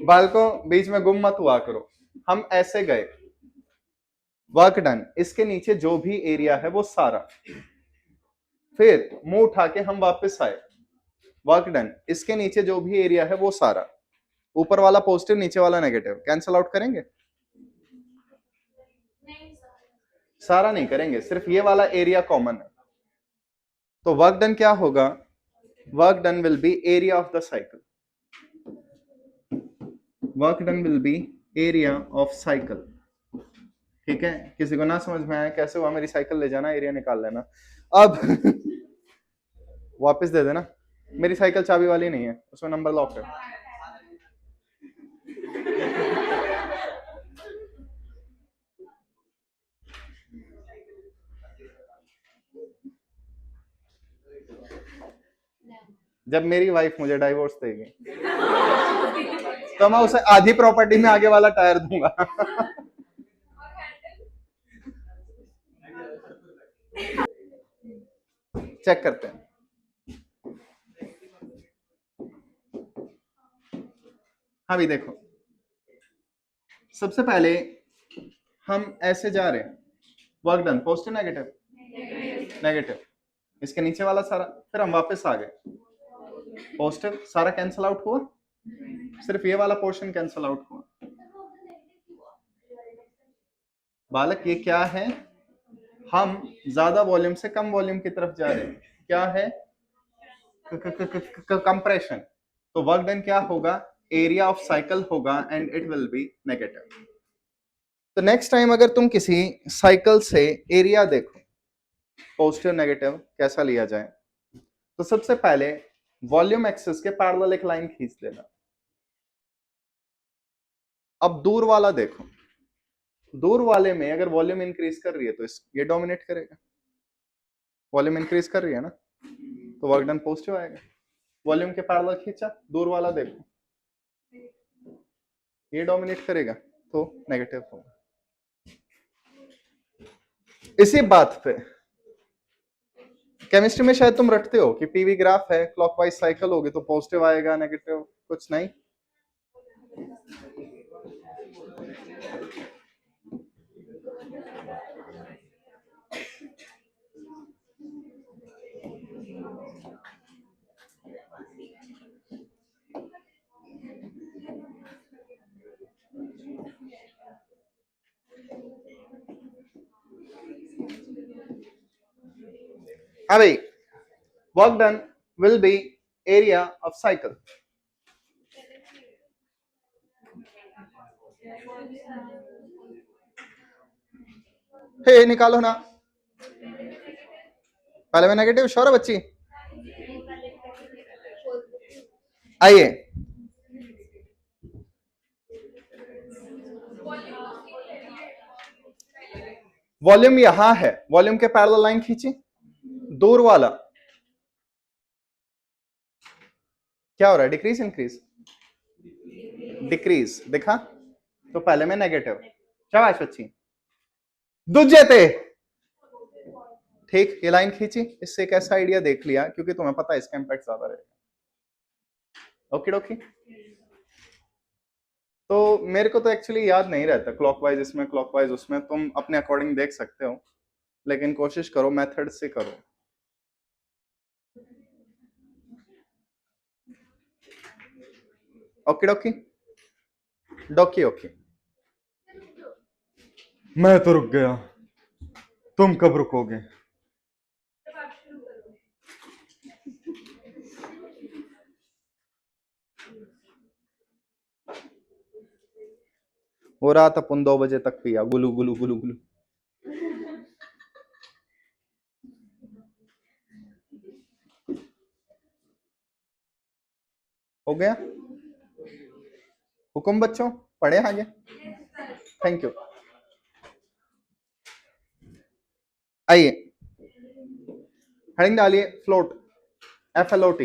बालकों, बीच में गुम मत हुआ करो। हम ऐसे गए, वर्क डन, इसके नीचे जो भी एरिया है वो सारा, फिर मुंह उठा के हम वापस आए, वर्क डन, इसके नीचे जो भी एरिया है वो सारा, ऊपर वाला पॉजिटिव नीचे वाला नेगेटिव, कैंसिल आउट करेंगे? सारा नहीं करेंगे, सिर्फ ये वाला एरिया कॉमन है। तो वर्क डन क्या होगा? Work done will be area of the cycle, work done will be area of cycle. ठीक है, किसी को ना समझ में आया कैसे हुआ, मेरी साइकिल ले जाना, एरिया निकाल लेना। अब वापस दे देना, मेरी साइकिल चाबी वाली नहीं है, उसमें नंबर लॉक है। जब मेरी वाइफ मुझे डाइवोर्स देगी तो मैं उसे आधी प्रॉपर्टी में आगे वाला टायर दूंगा। चेक करते हैं। हाँ भी देखो, सबसे पहले हम ऐसे जा रहे हैं, work done positive negative negative, इसके नीचे वाला सारा, फिर हम वापस आ गए पॉजिटिव, सारा कैंसिल आउट हुआ, सिर्फ ये वाला पोर्शन कैंसिल आउट हुआ। बालक ये क्या है, हम ज्यादा वॉल्यूम से कम वॉल्यूम की तरफ जा रहे हैं, क्या है, कंप्रेशन। तो वर्क डन क्या होगा, एरिया ऑफ साइकिल होगा and it will be negative. तो नेक्स्ट टाइम अगर तुम किसी साइकिल से एरिया देखो, पॉजिटिव नेगेटिव कैसा लिया जाए, तो सबसे पहले वॉल्यूम एक्सिस के पैरेलल एक लाइन खींच लेना। अब दूर वाला देखो, दूर वाले में अगर वॉल्यूम इंक्रीज कर रही है तो ये डोमिनेट करेगा, वॉल्यूम इंक्रीज कर रही है ना, तो वर्क डन पॉजिटिव आएगा। वॉल्यूम के पैरेलल खींचा, दूर वाला देखो, ये डोमिनेट करेगा तो नेगेटिव होगा। इसी बात पे केमिस्ट्री में शायद तुम रटते हो कि पीवी ग्राफ है, क्लॉकवाइज साइकिल होगी तो पॉजिटिव आएगा, नेगेटिव कुछ नहीं। हाँ भाई, work done will be area of cycle. हे निकालो ना, पहले में नेगेटिव श्योर है बच्ची। आइए, वॉल्यूम यहां है, वॉल्यूम के पैरेलल लाइन खींची, दूर वाला क्या हो रहा है, डिक्रीज इंक्रीज, डिक्रीज दिखा, तो पहले में नेगेटिव, शाबाश बच्ची, दूजे थे ठीक, ये लाइन खींची, इससे एक ऐसा आइडिया देख लिया क्योंकि तुम्हें पता है इसका इंपैक्ट ज्यादा रहेगा। ओके डोकी। तो मेरे को तो एक्चुअली याद नहीं रहता क्लॉकवाइज इसमें क्लॉकवाइज उसमें, तुम अपने अकॉर्डिंग देख सकते हो, लेकिन कोशिश करो मेथड से करो। Okay डोकी, डोकी okay. मैं तो रुक गया, तुम कब रुकोगे। वो रात अपन 2 बजे तक पिया गुलू गुलू गुलू गुलू। हो गया, हुक्म बच्चों, पढ़े आगे। Thank you. आइए, हेडिंग डालिए फ्लोट, FLOT।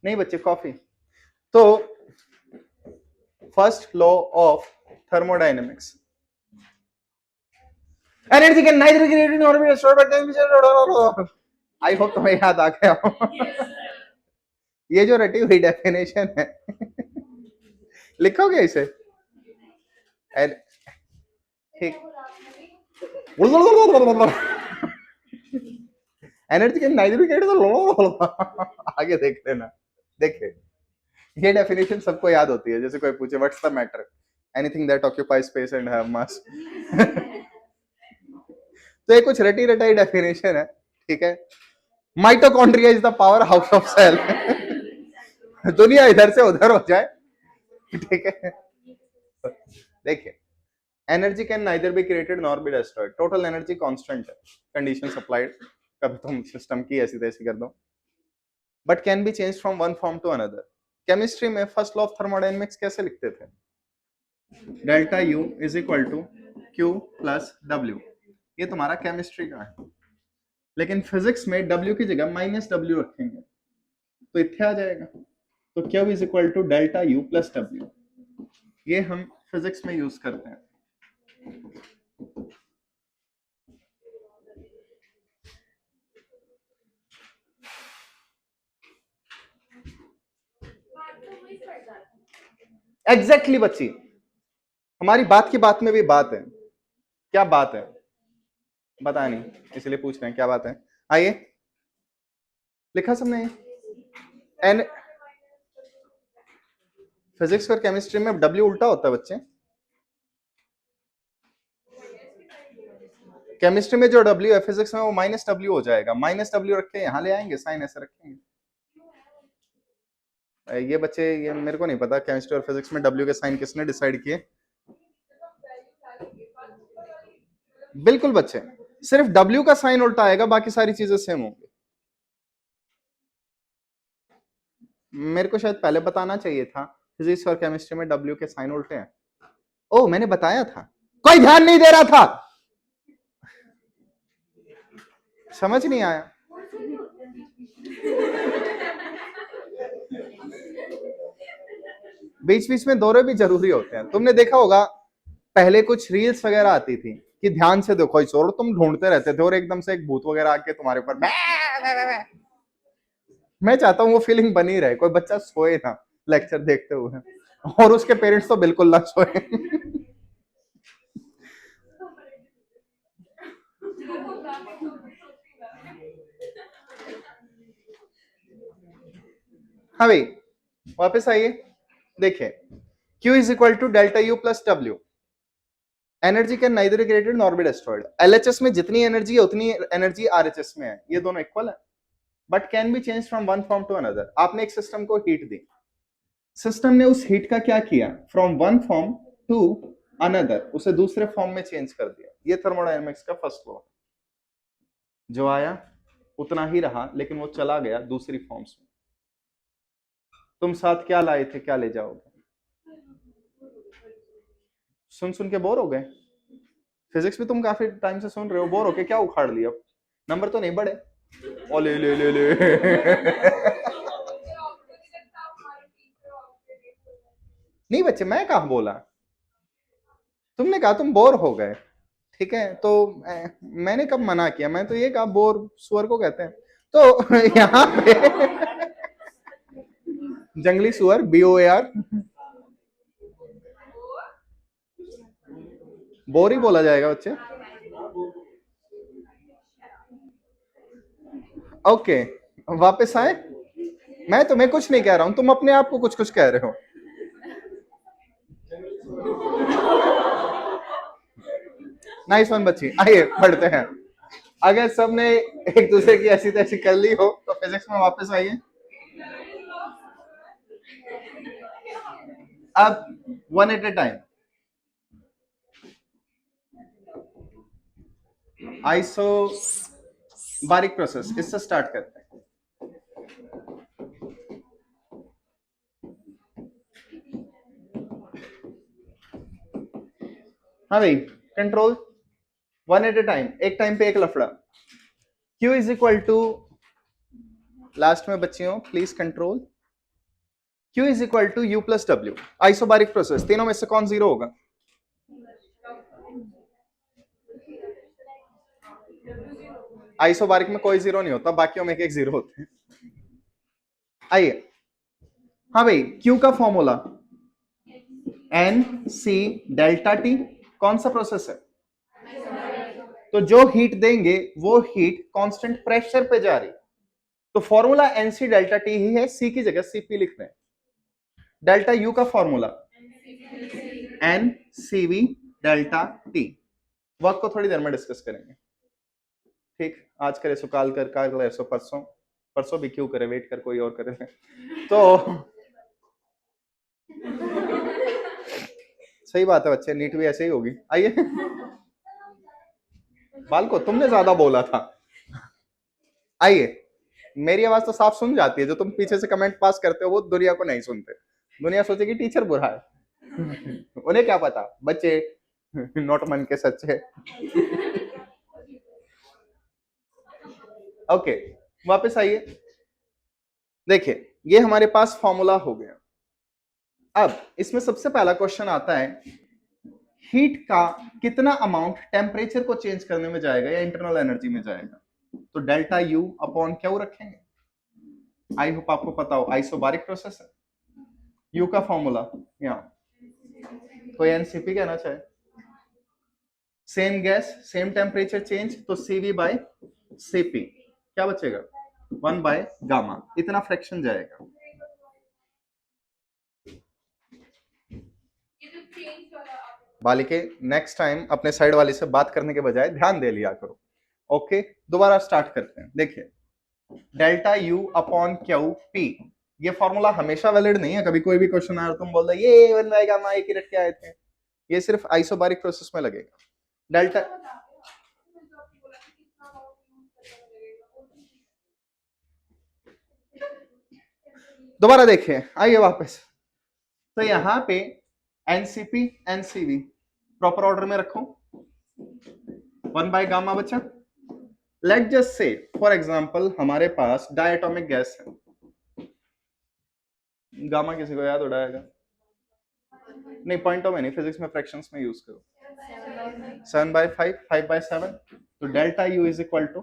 नहीं बच्चे, कॉफी। तो first law of thermodynamics, energy can neither create nor be stored by temperature. I hope तुम्हें याद आ गया हो। ये जो रटी हुई डेफिनेशन है लिखोगे इसे, ठीक, energy can neither be created, आगे देख लेना। देखे, ये डेफिनेशन सबको याद होती है, जैसे कोई पूछे what's the matter, anything that occupies space and have mass. तो ये कुछ रटी रटाई डेफिनेशन है, ठीक है। Mitochondria is the power house of cell. दुनिया इधर से उधर हो जाए, ठीक है। देखिए, energy can neither be created nor be destroyed, total energy constant है, कंडीशन सप्लाइड, कभी तुम सिस्टम की ऐसी तैसी कर दो, but can be change from one form to another. Chemistry में फर्स्ट लॉ ऑफ थर्मोडायनेमिक्स कैसे लिखते थे, delta U is equal to Q plus W, ये तुम्हारा केमिस्ट्री का है। लेकिन फिजिक्स में डब्ल्यू की जगह माइनस डब्ल्यू रखेंगे तो इतने आ जाएगा, तो Q is equal to delta U plus W, ये हम फिजिक्स में यूज करते हैं। एग्जैक्टली बच्ची, हमारी बात की बात में भी बात है। क्या बात है बता नहीं, इसलिए पूछ रहे हैं क्या बात है। आइए, लिखा सबने? एन फिजिक्स और केमिस्ट्री में डब्ल्यू उल्टा होता है बच्चे। केमिस्ट्री में जो डब्ल्यू है फिजिक्स में वो माइनस डब्ल्यू हो जाएगा। माइनस डब्ल्यू रख के यहां ले आएंगे, साइन ऐसे रखेंगे। ये बच्चे, ये मेरे को नहीं पता केमिस्ट्री और फिजिक्स में डब्ल्यू के साइन किसने डिसाइड किए। बिल्कुल बच्चे, सिर्फ डब्ल्यू का साइन उल्टा आएगा, बाकी सारी चीजें सेम होंगी। मेरे को शायद पहले बताना चाहिए था, फिजिक्स और केमिस्ट्री में डब्ल्यू के साइन उल्टे हैं। ओ, मैंने बताया था, कोई ध्यान नहीं दे रहा था, समझ नहीं आया। बीच बीच में दौरे भी जरूरी होते हैं। तुमने देखा होगा पहले कुछ रील्स वगैरह आती थी कि ध्यान से देखो इस और तुम ढूंढते रहते थे और एकदम से एक भूत वगैरह आके तुम्हारे ऊपर मैं चाहता हूँ वो फीलिंग बनी रहे, कोई बच्चा सोए ना लेक्चर देखते हुए, और उसके पेरेंट्स तो बिल्कुल ना सोए। हाँ भाई, वापस आइए, देखिए Q is equal to delta U plus W. Energy can neither be created nor be destroyed. LHS में जितनी एनर्जी है उतनी एनर्जी आरएचएस में है, ये दोनों इक्वल है, but can be change from one form to another. आपने एक सिस्टम को हीट दी, सिस्टम ने उस हीट का क्या किया, from one form to another, उसे दूसरे फॉर्म में चेंज कर दिया। ये थर्मोडायनेमिक्स का फर्स्ट लॉ, जो आया उतना ही रहा लेकिन वो चला गया दूसरी फॉर्म्स में। तुम साथ क्या लाए थे, क्या ले जाओगे? सुन सुन के बोर हो गए? फिजिक्स भी तुम काफी टाइम से सुन रहे हो, बोर हो के क्या उखाड़ लिया? नंबर तो नहीं बढ़े? ओ ले ले ले ले। नहीं बच्चे, मैं कहा बोला, तुमने कहा तुम बोर हो गए, ठीक है, तो मैंने कब मना किया? मैं तो ये कहा बोर सुअर को कहते हैं। तो यहाँ पे जंगली सुअर, BOAR, बोर ही बोला जाएगा बच्चे। ओके, वापस आए। मैं तुम्हें कुछ नहीं कह रहा हूं, तुम अपने आप को कुछ कुछ कह रहे हो। नाइस वन बच्ची, आइए पढ़ते हैं। अगर सबने एक दूसरे की ऐसी तैसी कर ली हो तो फिजिक्स में वापस आइए। अब one at a time, isobaric process, इससे स्टार्ट करते हैं। हाँ भाई, control, one at a time, एक टाइम पे एक लफड़ा। Q is equal to, last में बच्चियों please control, Q is equal to U plus W। Isobaric process, तीनों में से कौन जीरो होगा? आइसोबारिक में कोई जीरो नहीं होता, बाकियों में एक एक जीरो होते हैं। आइए, हाँ भाई, Q का फॉर्मूला NC डेल्टा T, कौन सा प्रोसेस है? तो जो हीट देंगे वो हीट कांस्टेंट प्रेशर पे जा रही, तो फॉर्मूला NC डेल्टा T ही है, C की जगह CP लिख रहे हैं। डेल्टा U का formula NCV delta T। Work को थोड़ी देर में डिस्कस करेंगे, ठीक? आज करे सो काल कर, काल करे सो परसों, परसों भी क्यों करे, वेट कर कोई और करे। तो सही बात है बच्चे, नीट भी ऐसे ही होगी। आइए, बाल को तुमने ज्यादा बोला था। आइए, मेरी आवाज तो साफ सुन जाती है, जो तुम पीछे से कमेंट पास करते हो वो दुनिया को नहीं सुनते। दुनिया सोचेगी टीचर बुरा है। उन्हें क्या पता बच्चे नोट मन के सच्चे। ओके, वापस आइए, देखिए ये हमारे पास फॉर्मूला हो गया। अब इसमें सबसे पहला क्वेश्चन आता है, हीट का कितना अमाउंट टेम्परेचर को चेंज करने में जाएगा या इंटरनल एनर्जी में जाएगा? तो डेल्टा U अपॉन क्यू रखेंगे। आई होप आपको पता हो, आइसोबारिक प्रोसेस है। U का फॉर्मूला यहाँ कोई एनसीपी कहना चाहे? Same gas same temperature change, तो सीवी बाय सीपी क्या बचेगा? 1 बाय गामा, इतना फ्रैक्शन जाएगा। बालिके नेक्स्ट टाइम अपने साइड वाली से बात करने के बजाय ध्यान दे लिया करो। ओके, दोबारा स्टार्ट करते हैं। देखिए, delta U upon Q P, ये फॉर्मूला हमेशा वैलिड नहीं है। कभी कोई भी क्वेश्चन आया तुम बोल दो ये बन जाएगा ना, एक ही रट के आए थे। ये सिर्फ आइसोबारिक प्रोसेस में लगेगा। डेल्टा दोबारा देखिए, आइए वापस। तो यहां पे एनसीपी एनसीवी प्रॉपर ऑर्डर में रखो, 1 बाय गामा बचा। Let just say for example हमारे पास डायटोमिक गैस है, गामा किसी को याद उड़ाएगा? नहीं, पॉइंटों में नहीं, फिजिक्स में फ्रैक्शंस में यूज करो। 7 बाय 5, 5 बाय 7, तो delta U is equal to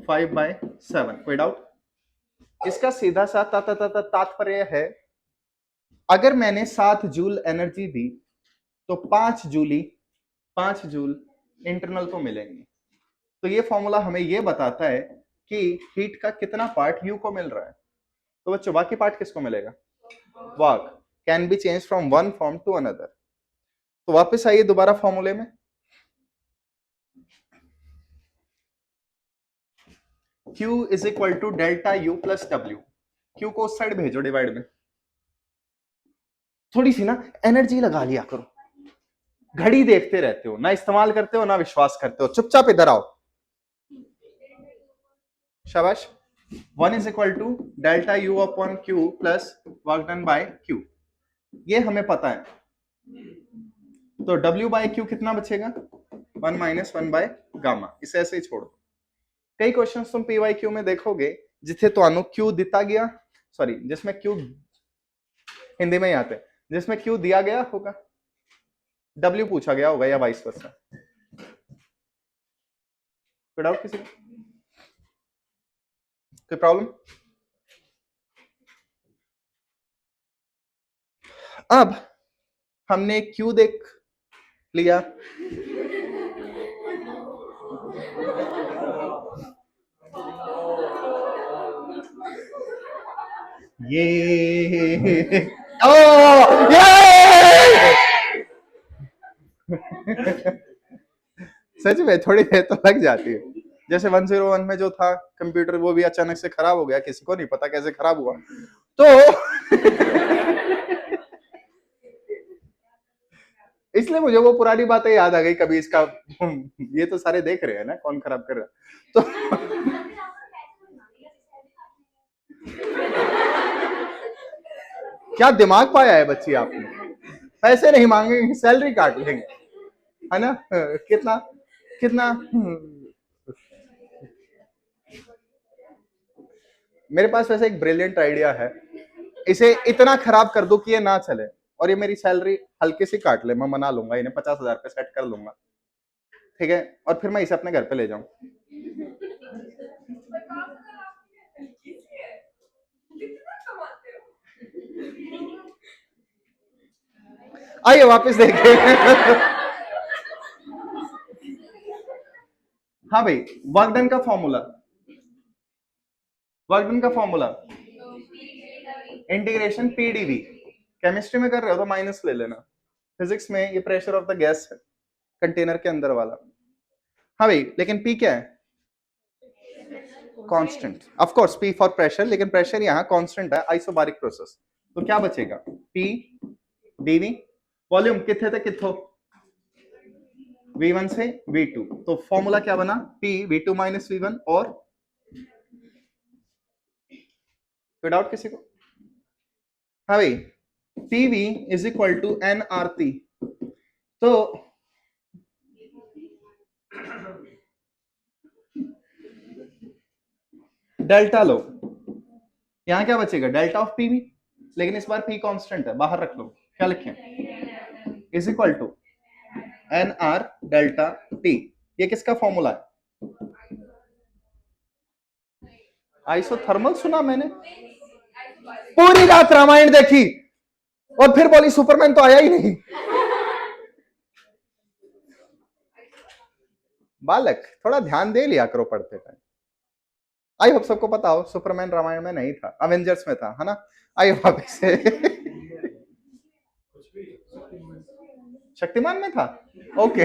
5 by 7। कोई डाउट? इसका सीधा सा तात्पर्य है, अगर मैंने 7 जूल एनर्जी दी तो 5 जूल इंटरनल को मिलेंगे। तो ये फॉर्मूला हमें ये बताता है कि हीट का कितना पार्ट यू को मिल रहा है। तो बच्चों बाकी पार्ट किसको मिलेगा? Work can be change from one form to another. तो वापस आइए दोबारा फॉर्मूले में। Q is equal to delta U plus W. Q को उस साइड भेजो डिवाइड में। थोड़ी सी ना एनर्जी लगा लिया करो, घड़ी देखते रहते हो ना, इस्तेमाल करते हो ना विश्वास करते हो, चुपचाप इधर आओ। शाबाश। 1 is equal to delta U upon Q plus work done by Q, ये हमें पता है। तो W बाय क्यू कितना बचेगा? 1 माइनस 1 बाय गामा। इसे ऐसे ही छोड़ दो। कई क्वेश्चंस तुम PYQ में देखोगे जिथे तो क्यू दिता गया, सॉरी जिसमें क्यू हिंदी में ही आते हैं, जिसमें क्यू दिया गया होगा, W पूछा गया होगा या वाइस वर्सा। कोई डाउट किसी को? कोई प्रॉब्लम? अब हमने क्यू देख लिया, ये ओ ये सच में थोड़ी देर तो लग जाती है। जैसे 101 में जो था कंप्यूटर, वो भी अचानक से खराब हो गया, किसी को नहीं पता कैसे खराब हुआ। तो इसलिए मुझे वो पुरानी बातें याद आ गई कभी इसका। ये तो सारे देख रहे हैं ना कौन खराब कर रहा है। तो क्या दिमाग पाया है बच्ची आपने? पैसे नहीं मांगेंगे, सैलरी काट लेंगे, है ना? कितना कितना मेरे पास वैसे एक ब्रिलियंट आइडिया है, इसे इतना खराब कर दो कि ये ना चले और ये मेरी सैलरी हल्के से काट ले, मैं मना लूंगा, इन्हें 50,000 पे सेट कर लूंगा, ठीक है? और फिर मैं इसे अपने घर पे ले जाऊं। आइए वापस देखिए। हाँ भाई, वर्क डन का फॉर्मूला इंटीग्रेशन पीडीवी। केमिस्ट्री में कर रहे हो तो माइनस ले लेना, फिजिक्स में ये प्रेशर ऑफ द गैस है कंटेनर के अंदर वाला। हाँ भाई, लेकिन पी क्या है? Constant. Of course P for pressure, लेकिन प्रेशर यहाँ कांस्टेंट है, आइसोबारिक प्रोसेस। तो क्या बचेगा? P DV. वॉल्यूम कितने तक कितो? V1 से V2। तो फॉर्मूला क्या बना? P V2 minus V1। और कोई डाउट किसी को? हाँ भाई, PV is equal to NRT। तो डेल्टा लो, यहां क्या बचेगा? डेल्टा ऑफ PV, लेकिन इस बार P कांस्टेंट है, बाहर रख लो। क्या लिखें? Is equal to NR delta T। ये किसका फॉर्मूला है? आइसोथर्मल सुना मैंने, पूरी रात रामायण देखी। और फिर बोली सुपरमैन तो आया ही नहीं। बालक थोड़ा ध्यान दे लिया करो पढ़ते टाइम। आई होप सबको पता हो सुपरमैन रामायण में नहीं था, अवेंजर्स में था, है ना। आई होप से शक्तिमान में था। ओके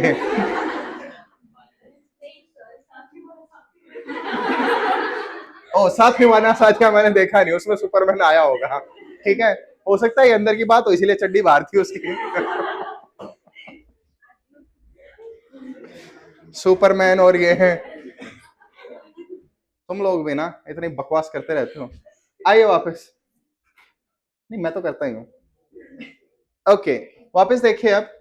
ओ साथिया मैंने देखा नहीं, उसमें सुपरमैन आया होगा, ठीक है, हो सकता है अंदर की बात हो इसलिए चड्डी बाहर थी उसकी। सुपरमैन और ये है, तुम लोग भी ना इतनी बकवास करते रहते हो। आइए वापस, नहीं मैं तो करता ही हूं। ओके वापस देखिए, अब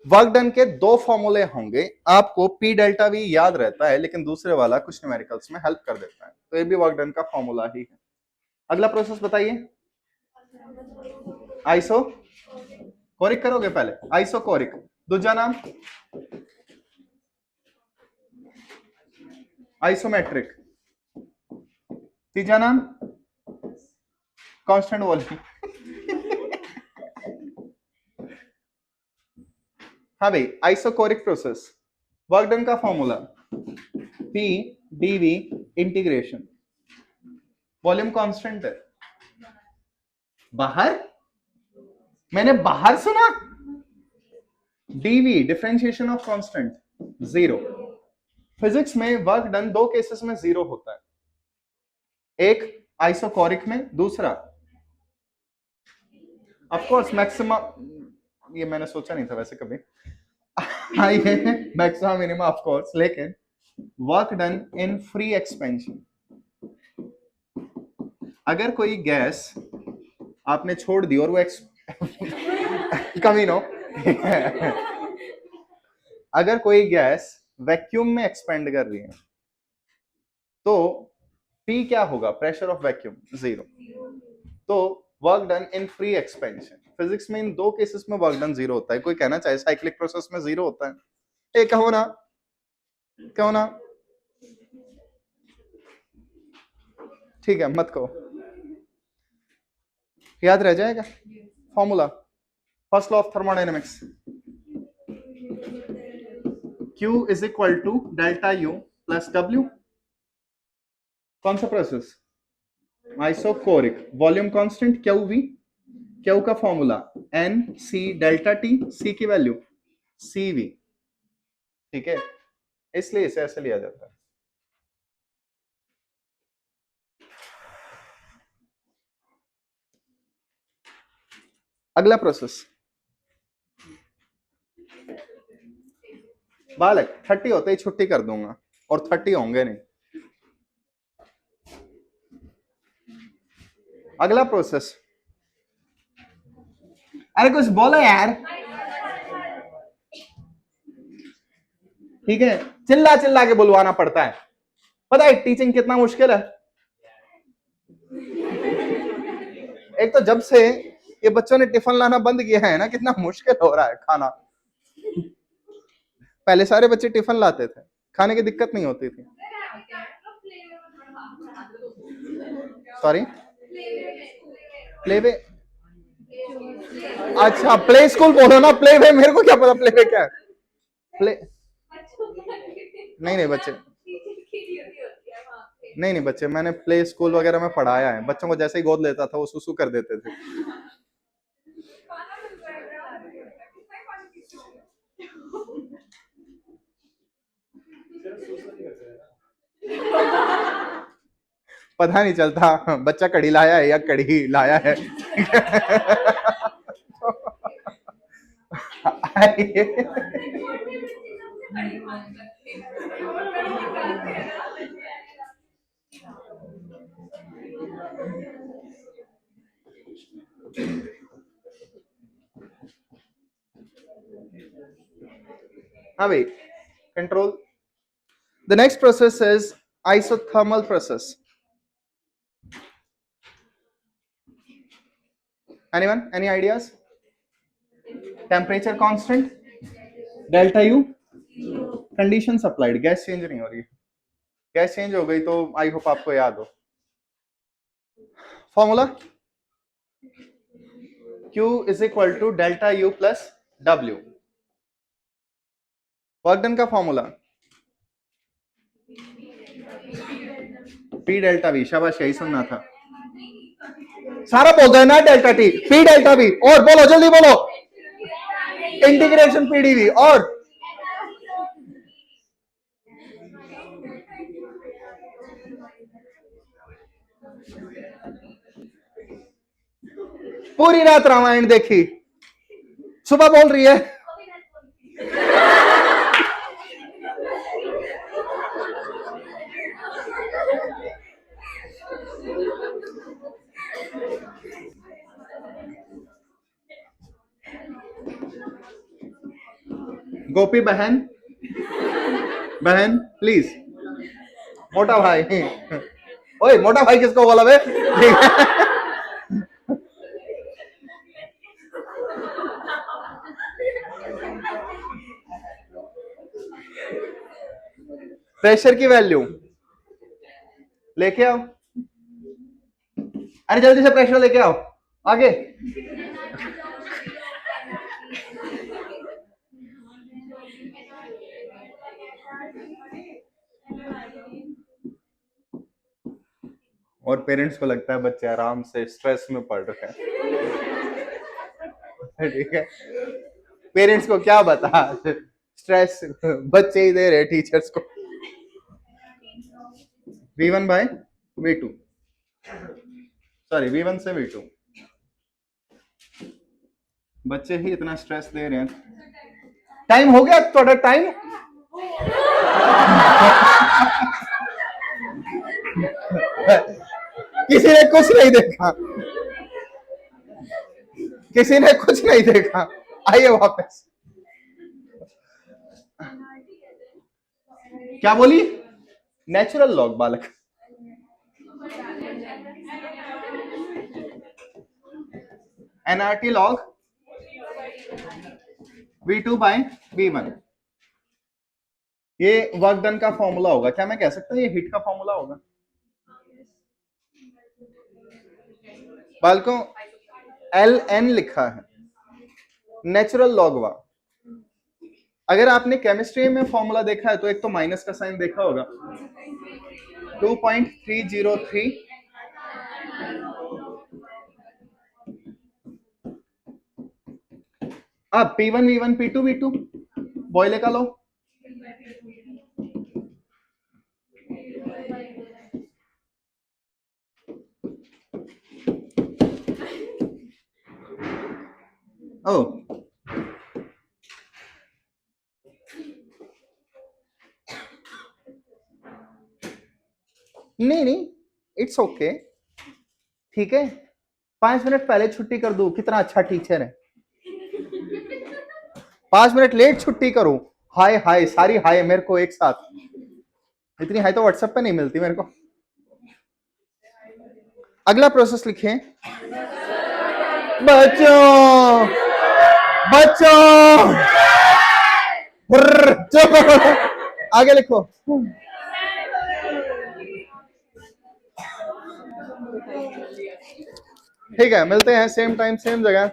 वर्क डन के दो फॉर्मूले होंगे, आपको पी डेल्टा वी याद रहता है लेकिन दूसरे वाला कुछ न्यूमेरिकल्स में हेल्प कर देता है, तो ये भी वर्क डन का फॉर्मूला ही है। अगला प्रोसेस बताइए, आइसो कोरिक करोगे पहले, आइसो कोरिक, दूसरा नाम आइसोमेट्रिक, तीसरा नाम कांस्टेंट वॉल्यूम। हाँ भाई, आइसोकोरिक प्रोसेस, वर्क डन का formula P dV integration, volume constant है। बाहर, मैंने बाहर सुना, dV differentiation of constant zero. Physics में वर्क डन दो केसेस में जीरो होता है, एक आइसोकोरिक में, दूसरा ऑफ कोर्स मैक्सिमम, ये मैंने सोचा नहीं था वैसे कभी, मैक्सिमम मिनिमम ऑफ कोर्स, लेकिन work done in free expansion, अगर कोई गैस आपने छोड़ दी और वो कमी नो अगर कोई गैस वैक्यूम में एक्सपेंड कर रही है तो P क्या होगा, प्रेशर ऑफ वैक्यूम जीरो। तो work done in free expansion, physics में इन दो केसेस में वर्क डन जीरो होता है। कोई कहना चाहे साइक्लिक प्रोसेस में जीरो होता है, ए कहो ना, कहो ना, ठीक है मत कहो, याद रह जाएगा formula, first law of thermodynamics, Q is equal to delta U plus W। कौन सा process, isochoric, volume constant Q V, Q का formula N C delta T, C की वैल्यू सी वी, ठीक है, इसलिए इसे ऐसे लिया जाता है। अगला प्रोसेस, बालक 30 होते ही छुट्टी कर दूंगा, और 30 होंगे नहीं। अगला प्रोसेस, अरे कुछ बोलो यार, ठीक है, चिल्ला चिल्ला के बुलवाना पड़ता है, पता है टीचिंग कितना मुश्किल है। एक तो जब से ये बच्चों ने टिफिन लाना बंद किया है ना, कितना मुश्किल हो रहा है खाना। पहले सारे बच्चे टिफिन लाते थे, खाने की दिक्कत नहीं होती थी। सॉरी, प्ले वे, अच्छा प्ले स्कूल बोलो ना, प्ले वे मेरे को क्या पता प्ले वे क्या है। प्ले, नहीं बच्चे, नहीं बच्चे, मैंने प्ले स्कूल वगैरह में पढ़ाया है, बच्चों को जैसे ही गोद लेता था वो सुसु कर देते थे। पता नहीं चलता बच्चा कड़ी लाया है या कड़ी लाया है। हाँ भाई, control. The next process is isothermal process. Anyone? Any ideas? Temperature constant, delta U, condition supplied, gas change नहीं हो रही, गैस चेंज हो गई तो आई होप आपको याद हो formula, Q is equal to delta U plus W। Work done का फॉर्मूला P डेल्टा V। शाबाश, यही सुनना था। सारा बोल दो ना, delta T P delta V। और बोलो, जल्दी बोलो। Integration PdV। और पूरी रात रामायण देखी, सुबह बोल रही है गोपी बहन, बहन प्लीज। मोटा भाई, ओए मोटा भाई किसको बोला बे? प्रेशर की वैल्यू लेके आओ। अरे जल्दी से प्रेशर लेके आओ आगे। और पेरेंट्स को लगता है बच्चे आराम से स्ट्रेस में पढ़ रहे हैं। ठीक है, पेरेंट्स को क्या बता, स्ट्रेस बच्चे ही दे रहे टीचर्स को। V1 bye V2, sorry V1 से V2, बच्चे ही इतना स्ट्रेस दे रहे हैं। टाइम हो गया थोड़ा टाइम। किसी ने कुछ नहीं देखा, किसी ने कुछ नहीं देखा। आइए वापस। क्या बोली? नेचुरल लॉग बालक। NRT log V2 by V1। ये वर्क डन का फॉर्मूला होगा। क्या मैं कह सकता हूँ ये हीट का फॉर्मूला होगा? बालकों LN लिखा है, नेचुरल लॉग वा। अगर आपने केमिस्ट्री में फॉर्मूला देखा है तो एक तो माइनस का साइन देखा होगा, 2.303। अब P1 V1 P2 V2 बॉयले का लो। ओ नहीं, इट्स ओके, ठीक है। 5 मिनट पहले छुट्टी कर दूं, कितना अच्छा टीचर है। 5 मिनट लेट छुट्टी करूं, हाय हाय, सारी हाय मेरे को एक साथ। इतनी हाय तो व्हाट्सएप पे नहीं मिलती मेरे को। अगला प्रोसेस लिखें। बच्चों बच्चों, आगे लिखो। ठीक है, मिलते हैं सेम टाइम सेम जगह।